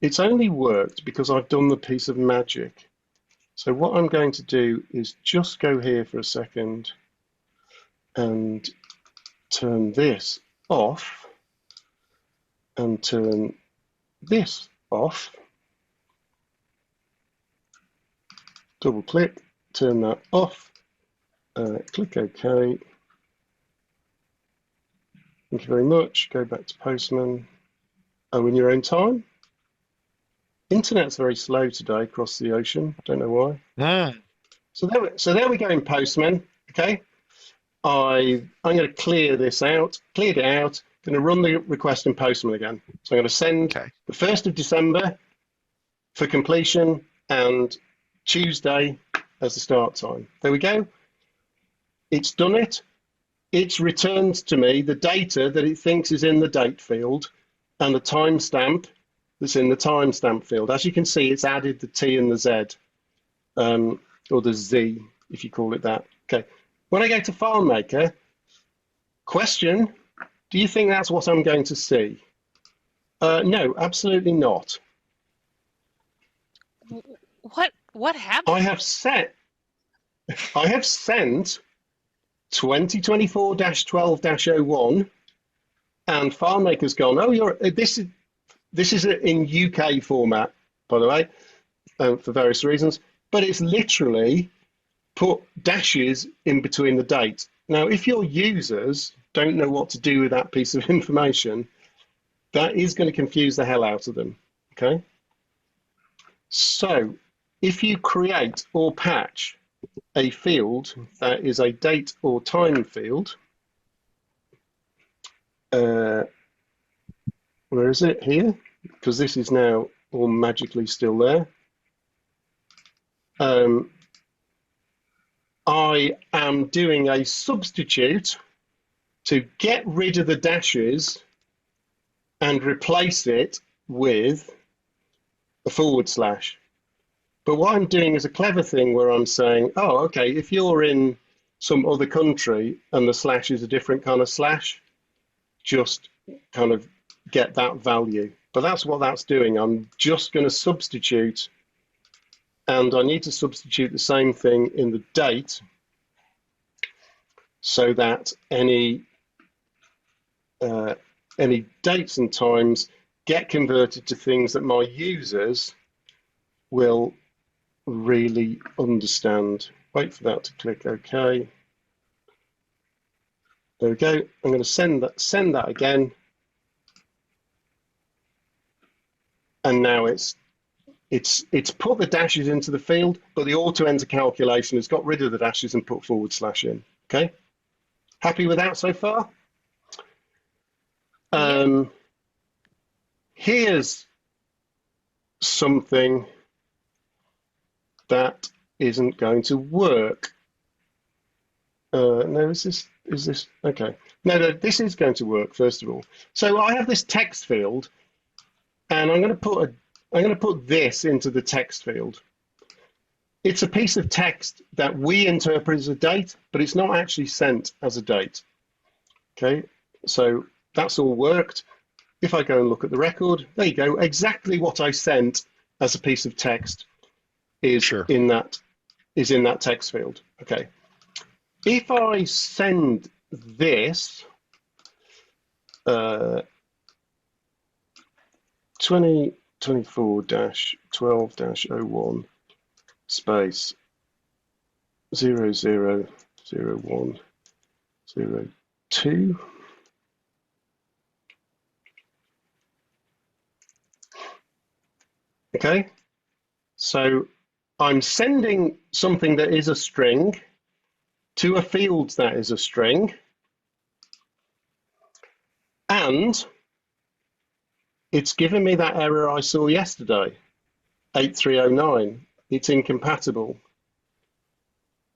Speaker 2: it's only worked because I've done the piece of magic. So what I'm going to do is just go here for a second and turn this off and turn this off. Double click, turn that off, click OK. Thank you very much. Go back to Postman. Oh, in your own time. Internet's very slow today across the ocean. Don't know why. So there we go in Postman. Okay. I'm going to clear this out. Cleared it out. Going to run the request in Postman again. So I'm going to send the 1st of December for completion and Tuesday as the start time. There we go. It's done it. It's returned to me the data that it thinks is in the date field and the timestamp that's in the timestamp field. As you can see, it's added the T and the Z, or the Z, if you call it that. Okay. When I go to FileMaker, question, do you think that's what I'm going to see? No, absolutely not.
Speaker 3: What happened?
Speaker 2: I have sent 2024-12-01, and FileMaker's gone, oh, this is in UK format, by the way, for various reasons, but it's literally put dashes in between the dates. Now, if your users don't know what to do with that piece of information, that is going to confuse the hell out of them, okay? So if you create or patch a field that is a date or time field, where is it? Here, because this is now all magically still there. I am doing a substitute to get rid of the dashes and replace it with a /. But what I'm doing is a clever thing where I'm saying, oh, okay, if you're in some other country and the slash is a different kind of slash, just kind of get that value. But that's what that's doing. I'm just going to substitute, and I need to substitute the same thing in the date so that any dates and times get converted to things that my users will really understand. Wait for that to click OK. There we go. I'm going to send that again. And now it's put the dashes into the field, but the auto enter calculation has got rid of the dashes and put / in. Okay. Happy with that so far? Here's something that isn't going to work. No, is this okay? No, this is going to work first of all. So I have this text field, and I'm going to put this into the text field. It's a piece of text that we interpret as a date, but it's not actually sent as a date. Okay, so that's all worked. If I go and look at the record, there you go. Exactly what I sent as a piece of text is in that text field. Okay. If I send this 20, 24-12-01 space 000102. Okay, so I'm sending something that is a string to a field that is a string, and it's given me that error I saw yesterday, 8309. It's incompatible.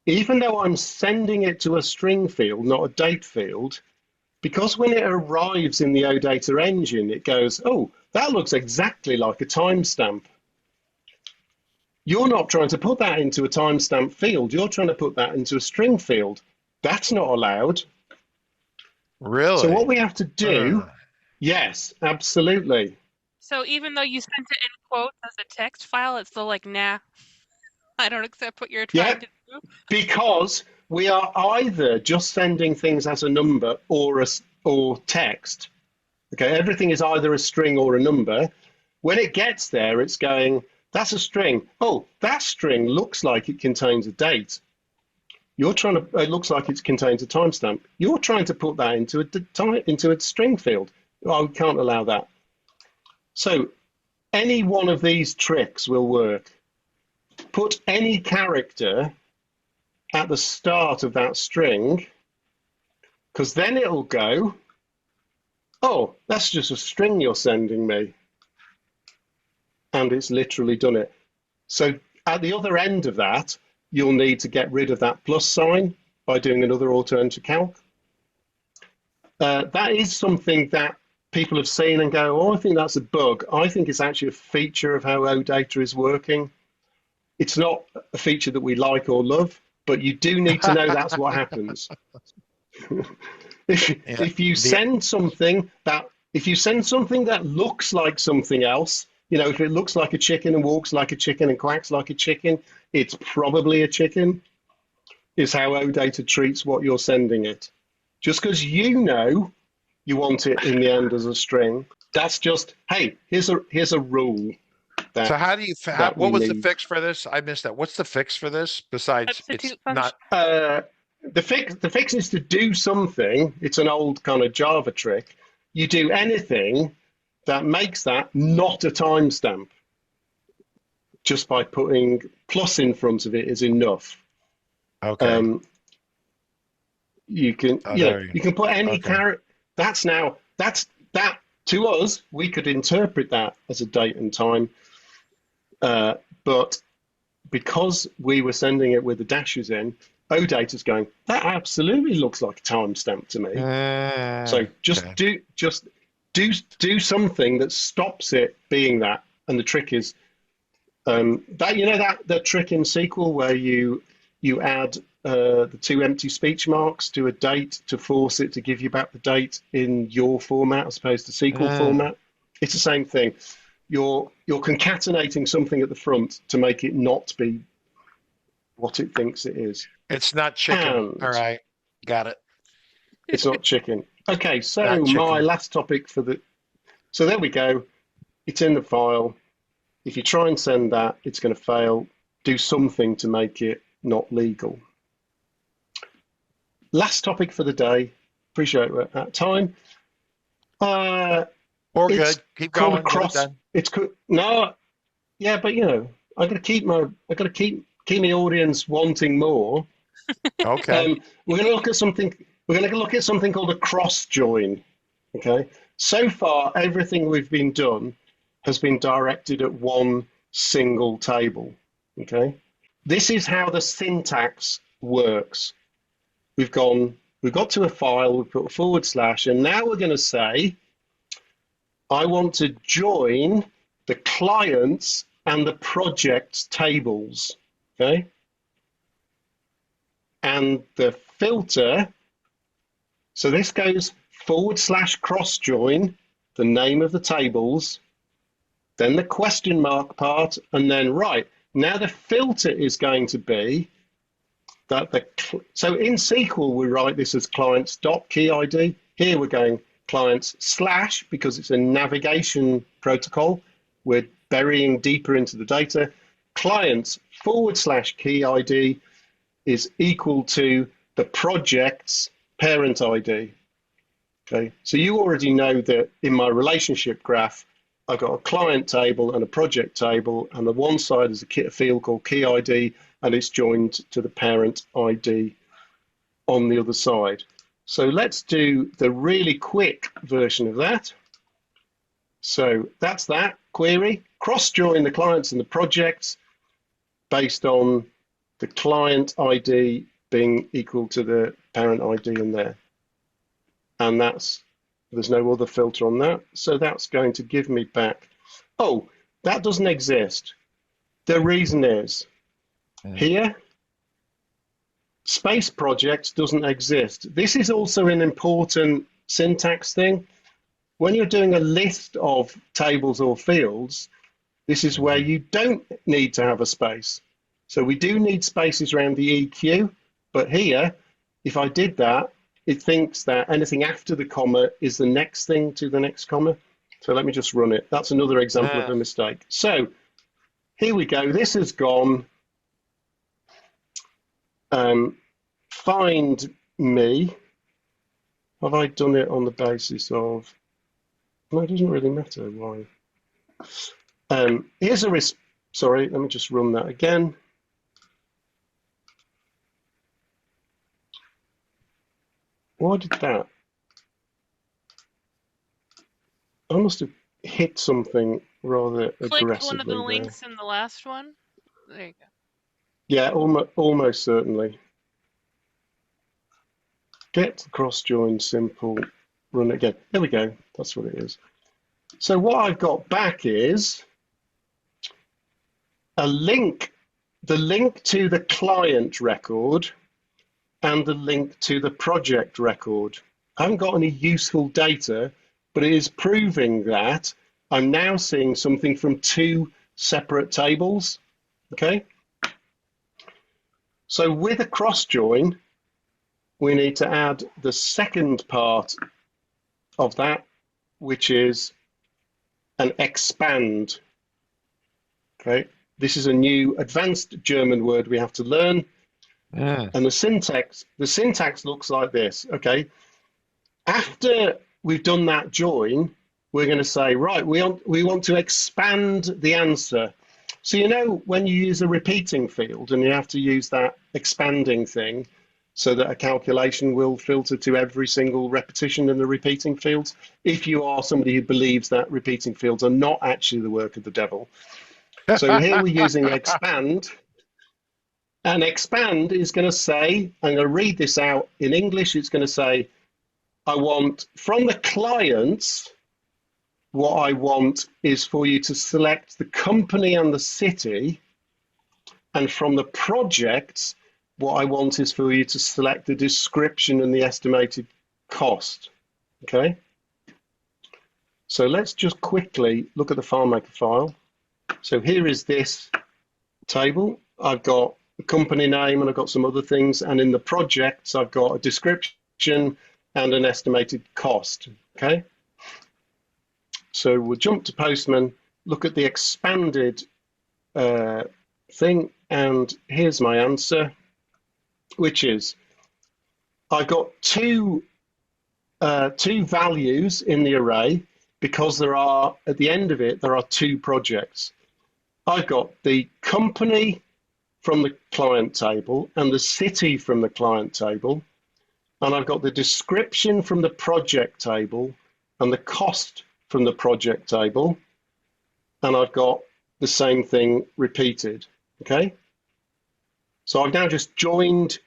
Speaker 2: Even though I'm sending it to a string field, not a date field, because when it arrives in the OData engine, it goes, oh, that looks exactly like a timestamp. You're not trying to put that into a timestamp field. You're trying to put that into a string field. That's not allowed.
Speaker 1: Really?
Speaker 2: So what we have to do, yes, absolutely.
Speaker 3: So even though you sent it in quotes as a text file, it's still like, nah, I don't accept what you're trying to do.
Speaker 2: Because we are either just sending things as a number or text. Okay, everything is either a string or a number. When it gets there, it's going, that's a string. Oh, that string looks like it contains a date. You're trying to, it looks like it contains a timestamp. You're trying to put that into a string field. Oh, we can't allow that. So any one of these tricks will work. Put any character at the start of that string, because then it'll go, oh, that's just a string you're sending me. And it's literally done it. So at the other end of that, you'll need to get rid of that plus sign by doing another alternative calc. That is something that people have seen and go, oh, I think that's a bug. I think it's actually a feature of how OData is working. It's not a feature that we like or love, but you do need to know that's what happens. If you send something that looks like something else, you know, if it looks like a chicken and walks like a chicken and quacks like a chicken, it's probably a chicken, is how OData treats what you're sending it. Just because you know you want it in the end as a string, that's just, hey, here's a rule.
Speaker 1: So how do you, what was the fix for this? I missed that. What's the fix for this besides it's not?
Speaker 2: The fix is to do something. It's an old kind of Java trick. You do anything that makes that not a timestamp. Just by putting plus in front of it is enough.
Speaker 1: Okay.
Speaker 2: You can you can put any character. That's to us, we could interpret that as a date and time. But because we were sending it with the dashes in, OData's going, that absolutely looks like a timestamp to me. So just do something that stops it being that. And the trick is that trick in SQL where you add the two empty speech marks to a date to force it to give you back the date in your format as opposed to SQL format. It's the same thing. You're concatenating something at the front to make it not be what it thinks it is.
Speaker 1: It's not chicken. All right, got it.
Speaker 2: It's not chicken. Okay, so my last topic so there we go. It's in the file. If you try and send that, it's going to fail. Do something to make it not legal. Last topic for the day. Appreciate we're at time.
Speaker 1: Or good. Keep going.
Speaker 2: Yeah, but you know, I got to keep my audience wanting more.
Speaker 1: Okay.
Speaker 2: We're going to look at something. We're going to look at something called a cross join. Okay. So far, everything we've been done has been directed at one single table. Okay. This is how the syntax works. We've got to a file, we've put a /, and now we're going to say, I want to join the clients and the projects tables, okay? And the filter, so this goes / cross join, the name of the tables, then the question mark part, and then right, now the filter is going to be that so in SQL we write this as clients.keyID. Here we're going clients / because it's a navigation protocol. We're burying deeper into the data, clients / key ID is equal to the project's parent ID. Okay, so you already know that in my relationship graph, I've got a client table and a project table, and the one side is a field called key ID, and it's joined to the parent ID on the other side. So let's do the really quick version of that. So that's that query. Cross-join the clients and the projects based on the client ID being equal to the parent ID in there. And there's no other filter on that. So that's going to give me back, oh, that doesn't exist. The reason is here, space projects doesn't exist. This is also an important syntax thing. When you're doing a list of tables or fields, this is where you don't need to have a space. So we do need spaces around the EQ, but here, if I did that, it thinks that anything after the comma is the next thing to the next comma. So let me just run it. That's another example of a mistake. So here we go. This has gone. Find me. Have I done it on the basis of? No, it doesn't really matter why. Here's a sorry, let me just run that again. Why did that? I must have hit something rather aggressively.
Speaker 3: Clicked one of the links in the last one. There you go.
Speaker 2: Yeah, almost certainly. Get the cross join simple, run it again. There we go. That's what it is. So what I've got back is a link, the link to the client record and the link to the project record. I haven't got any useful data, but it is proving that I'm now seeing something from two separate tables. Okay. So with a cross join, we need to add the second part of that, which is an expand. Okay. This is a new advanced German word we have to learn. And the syntax looks like this. Okay. After we've done that join, we're going to say, right, we want to expand the answer. So, you know, when you use a repeating field and you have to use that expanding thing so that a calculation will filter to every single repetition in the repeating fields, if you are somebody who believes that repeating fields are not actually the work of the devil. So here we're using expand. And expand is going to say, I'm going to read this out in English, it's going to say, I want from the clients, what I want is for you to select the company and the city. And from the projects, what I want is for you to select the description and the estimated cost. Okay. So let's just quickly look at the FileMaker file. So here is this table. I've got the company name and I've got some other things. And in the projects, I've got a description and an estimated cost. Okay. So we'll jump to Postman, look at the expanded thing, and here's my answer, which is I've got two values in the array because there are, at the end of it, there are two projects. I've got the company from the client table and the city from the client table, and I've got the description from the project table and the cost from the project table, and I've got the same thing repeated. Okay, so I've now just joined.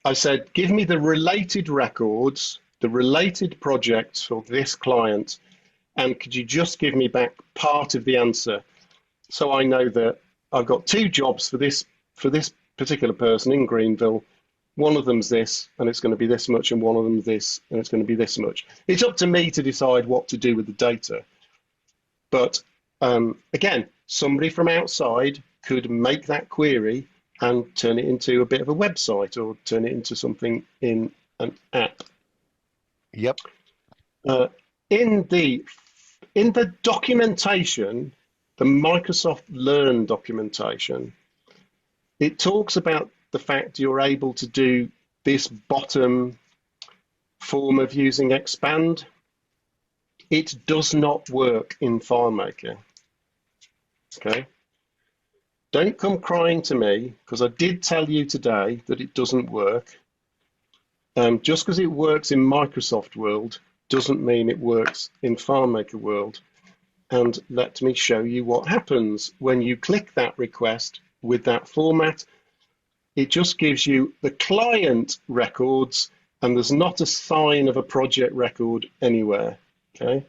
Speaker 2: I said, give me the related records, the related projects for this client, and could you just give me back part of the answer? So I know that I've got two jobs for this particular person in Greenville. One of them's this, and it's going to be this much, and one of them's this, and it's going to be this much. It's up to me to decide what to do with the data. But again, somebody from outside could make that query and turn it into a bit of a website or turn it into something in an app.
Speaker 1: Yep.
Speaker 2: In the in the documentation, the Microsoft Learn documentation, it talks about the fact you're able to do this bottom form of using expand. It does not work in FileMaker. Okay. Don't come crying to me, because I did tell you today that it doesn't work. Just because it works in Microsoft World doesn't mean it works in FileMaker World. And let me show you what happens when you click that request with that format. It just gives you the client records, and there's not a sign of a project record anywhere. Okay.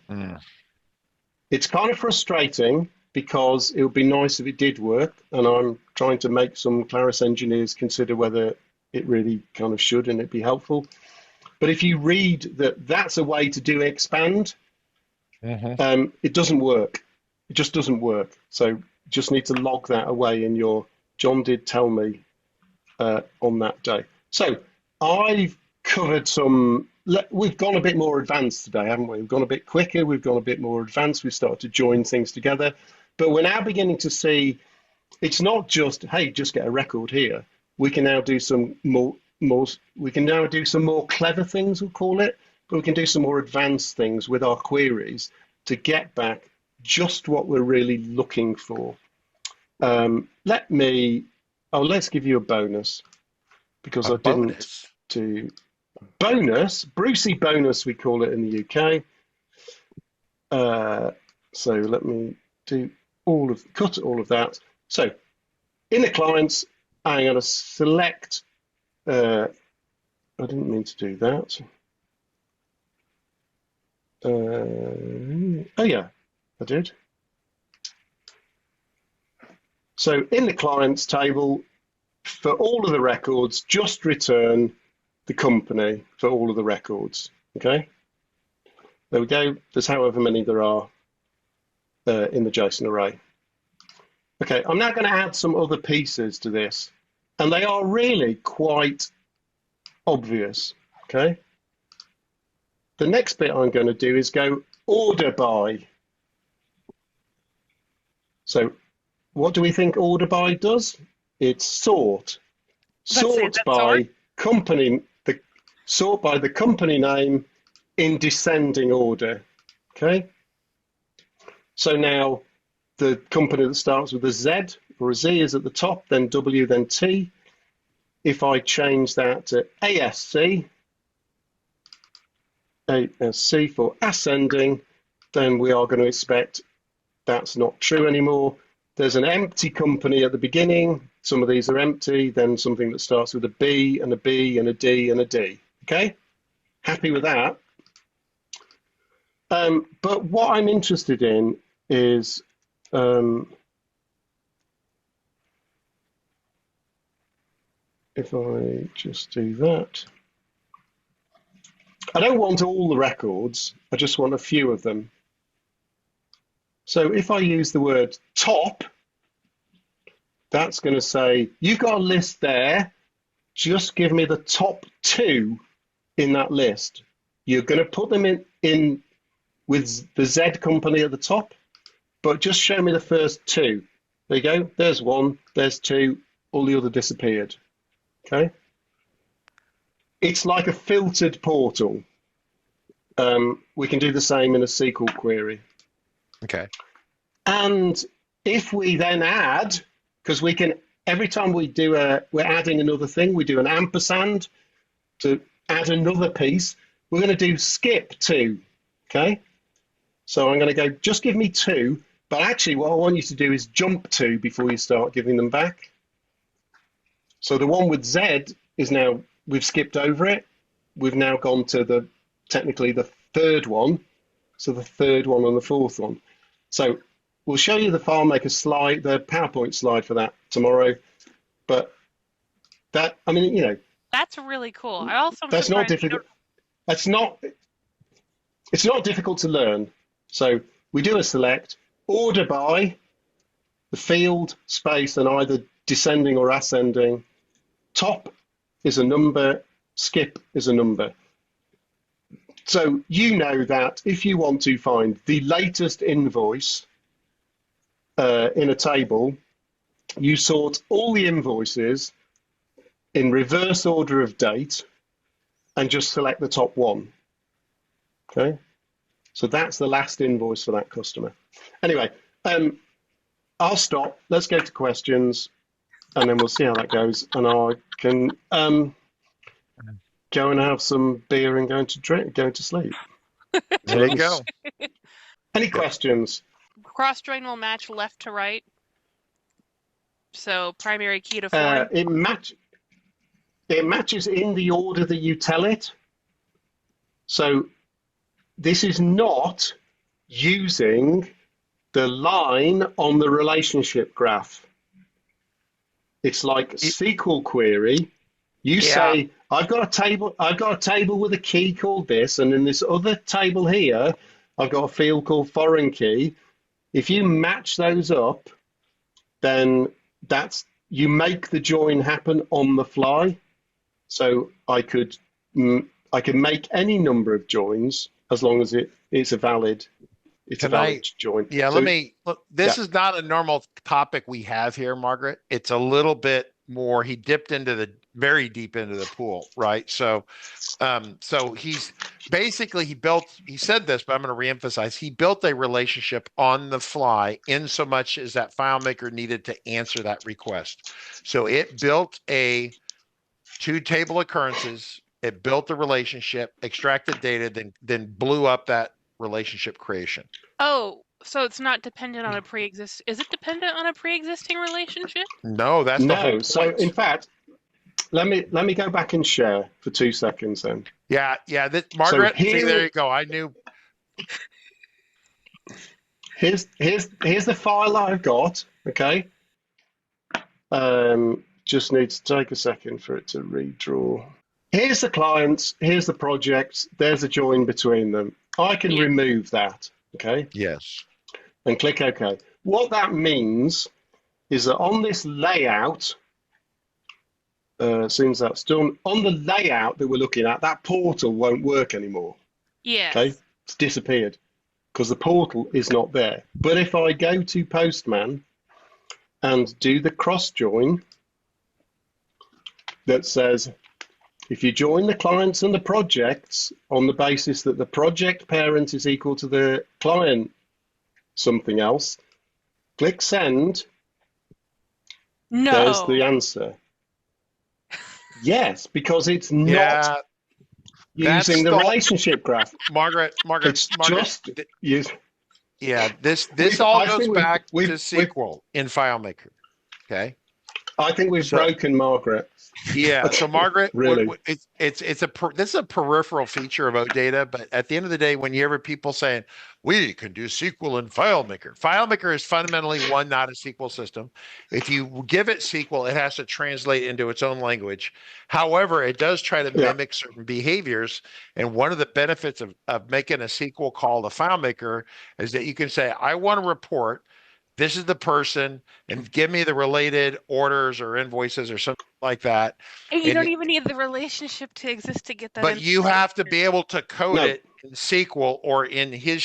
Speaker 2: It's kind of frustrating, because it would be nice if it did work, and I'm trying to make some Claris engineers consider whether it really kind of should, and it'd be helpful. But if you read that that's a way to do expand, it doesn't work. It just doesn't work. So just need to log that away in your John did tell me on that day. So I've covered some. We've gone a bit more advanced today, haven't we? We've gone a bit quicker. We've gone a bit more advanced. We've started to join things together. But we're now beginning to see it's not just, hey, just get a record here. We can now do some more we can now do some more clever things, we'll call it, but we can do some more advanced things with our queries to get back just what we're really looking for. Let's give you a bonus, because I didn't do bonus, Brucey bonus, we call it in the UK. So let me do cut all of that. So in the clients, I'm going to select, I didn't mean to do that. Oh yeah, I did. So in the clients table, for all of the records, just return the company for all of the records. Okay, there we go. There's however many there are in the JSON array. Okay, I'm now going to add some other pieces to this, and they are really quite obvious. Okay, the next bit I'm going to do is go order by. So what do we think order by does? It's sort by company, sort by the company name in descending order. Okay, so now the company that starts with a Z or a Z is at the top, then W, then T. If I change that to ASC for ascending, then we are going to expect that's not true anymore. There's an empty company at the beginning. Some of these are empty, then something that starts with a B and a B and a D and a D. Okay, happy with that. But what I'm interested in is if I just do that, I don't want all the records, I just want a few of them. So if I use the word top, that's going to say, you've got a list there, just give me the top 2 in that list. You're going to put them in with the Z company at the top, but just show me the first 2. There you go, there's 1, there's 2, all the other disappeared. Okay, it's like a filtered portal. We can do the same in a SQL query.
Speaker 1: Okay.
Speaker 2: And if we then add, because we can, every time we do we're adding another thing, we do an ampersand to add another piece, we're going to do skip 2. Okay, so I'm going to go, just give me 2, but actually what I want you to do is jump 2 before you start giving them back. So the one with Z is now, we've skipped over it. We've now gone to technically the 3rd one. So the 3rd one and the 4th one. So we'll show you the FileMaker slide, the PowerPoint slide for that tomorrow. But that, I mean, you know.
Speaker 3: That's really cool. I also
Speaker 2: that's not difficult. It's not difficult to learn. So we do a select, order by, the field, space, and either descending or ascending. Top is a number, skip is a number. So you know that if you want to find the latest invoice in a table, you sort all the invoices in reverse order of date and just select the top one. Okay, so that's the last invoice for that customer. Anyway, I'll stop. Let's go to questions, and then we'll see how that goes. And I can go and have some beer and go to sleep.
Speaker 1: There you go.
Speaker 2: Any questions?
Speaker 3: Cross join will match left to right. So primary key to foreign.
Speaker 2: It matches in the order that you tell it. So this is not using the line on the relationship graph. It's like SQL query. You say, I've got a table with a key called this, and in this other table here, I've got a field called foreign key. If you match those up, then you make the join happen on the fly. So I could make any number of joins as long as it's a valid join.
Speaker 1: Yeah,
Speaker 2: so,
Speaker 1: look, this is not a normal topic we have here, Margaret. It's a little bit more, he dipped very deep into the pool, right? So he's basically, he said this, but I'm going to reemphasize, he built a relationship on the fly in so much as that FileMaker needed to answer that request. So it built two table occurrences, it built a relationship, extracted data, then blew up that relationship creation.
Speaker 3: Oh, so it's not dependent on is it dependent on a pre-existing relationship?
Speaker 1: No, that's the whole point.
Speaker 2: So in fact, let me go back and share for 2 seconds then.
Speaker 1: Yeah. Margaret,
Speaker 2: so
Speaker 1: there you go. I knew.
Speaker 2: Here's the file I've got. Okay. Just need to take a second for it to redraw. Here's the clients. Here's the projects. There's a join between them. I can remove that. Okay.
Speaker 1: Yes.
Speaker 2: And click OK. What that means is that on this layout, as soon as that's done, on the layout that we're looking at, that portal won't work anymore.
Speaker 3: Yeah.
Speaker 2: Okay, it's disappeared because the portal is not there. But if I go to Postman and do the cross join that says, if you join the clients and the projects on the basis that the project parent is equal to the client something else, click send.
Speaker 3: No.
Speaker 2: There's the answer. Yes, because it's not using the relationship graph.
Speaker 1: Margaret,
Speaker 2: it's just use.
Speaker 1: Yeah, this all goes back to SQL in FileMaker. Okay.
Speaker 2: I think we've broken Margaret.
Speaker 1: Yeah. So Margaret,
Speaker 2: really,
Speaker 1: this is a peripheral feature of OData, but at the end of the day, when you hear people saying we can do SQL in FileMaker, FileMaker is fundamentally not a SQL system. If you give it SQL, it has to translate into its own language. However, it does try to mimic certain behaviors. And one of the benefits of making a SQL call to FileMaker is that you can say, I want to report. This is the person, and give me the related orders or invoices or something like that.
Speaker 3: And you don't even need the relationship to exist to get that.
Speaker 1: But you have to be able to code it in SQL or in his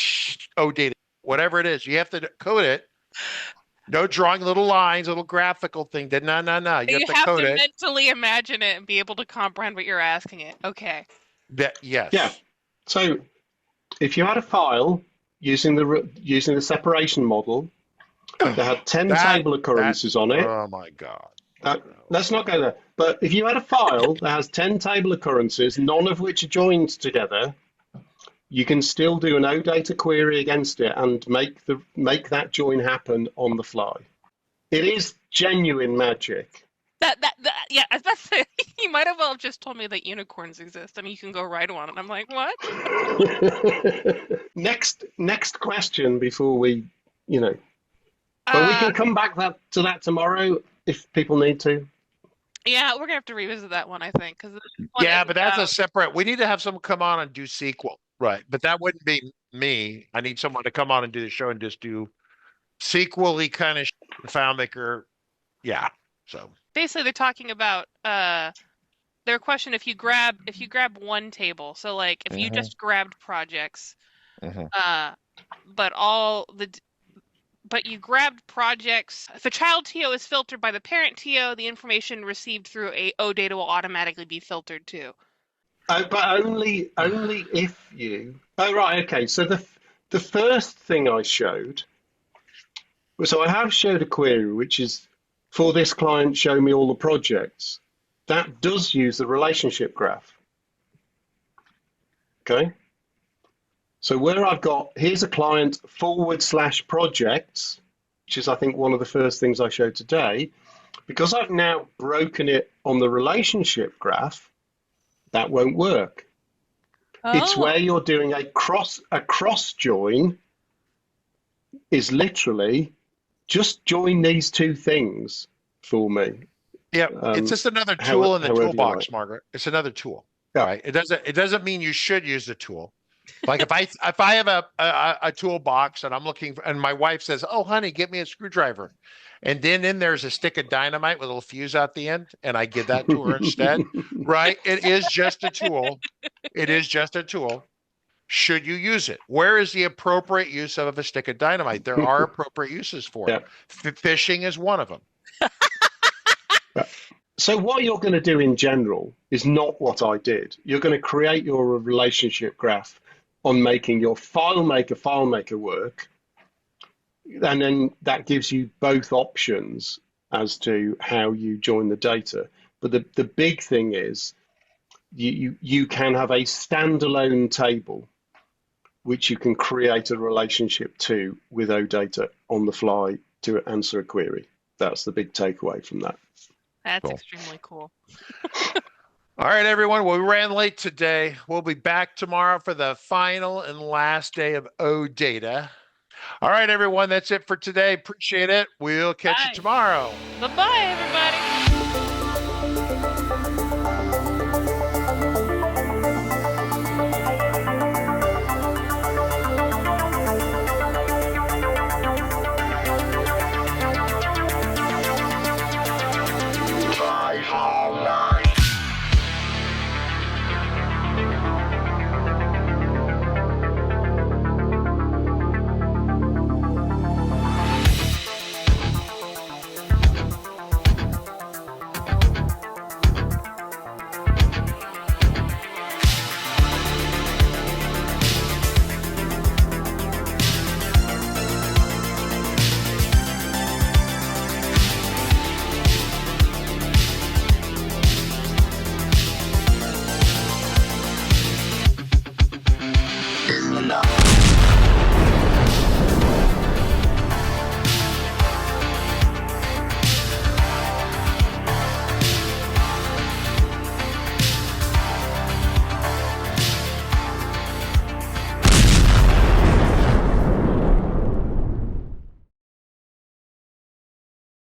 Speaker 1: OData, whatever it is. You have to code it. No drawing little lines, little graphical thing. No. You have to code it.
Speaker 3: Mentally imagine it and be able to comprehend what you're asking it. Okay.
Speaker 1: Yes.
Speaker 2: Yeah. So if you had a file using the separation model, that had 10 table occurrences on it.
Speaker 1: Oh my God.
Speaker 2: Let's not go there. But if you had a file that has 10 table occurrences, none of which are joined together, you can still do an OData query against it and make that join happen on the fly. It is genuine magic.
Speaker 3: Yeah, I was about to say, you might have well just told me that unicorns exist and you can go ride one. And I'm like, what?
Speaker 2: Next question before we, But we can come back to that tomorrow if people need to.
Speaker 3: Yeah, we're gonna have to revisit that one, I think.
Speaker 1: But that's a separate. We need to have someone come on and do SQL, right? But that wouldn't be me. I need someone to come on and do the show and just do SQL-y kind of FileMaker. Yeah. So
Speaker 3: basically, they're talking about their question, if you grab one table, so like if you just grabbed projects, but you grabbed projects, if a child TO is filtered by the parent TO, the information received through a OData will automatically be filtered too.
Speaker 2: But only if you. Oh right, okay. So the first thing I showed. So I have showed a query which is for this client, show me all the projects. That does use the relationship graph. Okay. So where I've got, here's a client /projects, which is I think one of the first things I showed today, because I've now broken it on the relationship graph, that won't work.
Speaker 3: Oh.
Speaker 2: It's where you're doing a cross join is literally just join these two things for me.
Speaker 1: Yeah, it's just another tool in the toolbox,
Speaker 2: like.
Speaker 1: Margaret. It's another tool.
Speaker 2: Yeah.
Speaker 1: Right? It doesn't mean you should use the tool. Like if I have a toolbox and I'm looking for, and my wife says, "Oh, honey, get me a screwdriver," and then there's a stick of dynamite with a little fuse out the end, and I give that to her instead. Right? It is just a tool. It is just a tool. Should you use it? Where is the appropriate use of a stick of dynamite? There are appropriate uses for it. Fishing is one of them.
Speaker 2: So what you're going to do in general is not what I did. You're going to create your relationship graph on making your FileMaker work, and then that gives you both options as to how you join the data. But the big thing is you can have a standalone table which you can create a relationship to with OData on the fly to answer a query. That's the big takeaway from that.
Speaker 3: That's extremely cool.
Speaker 1: All right, everyone. Well, we ran late today. We'll be back tomorrow for the final and last day of OData. All right, everyone. That's it for today. Appreciate it. We'll catch you tomorrow.
Speaker 3: Bye-bye, everybody.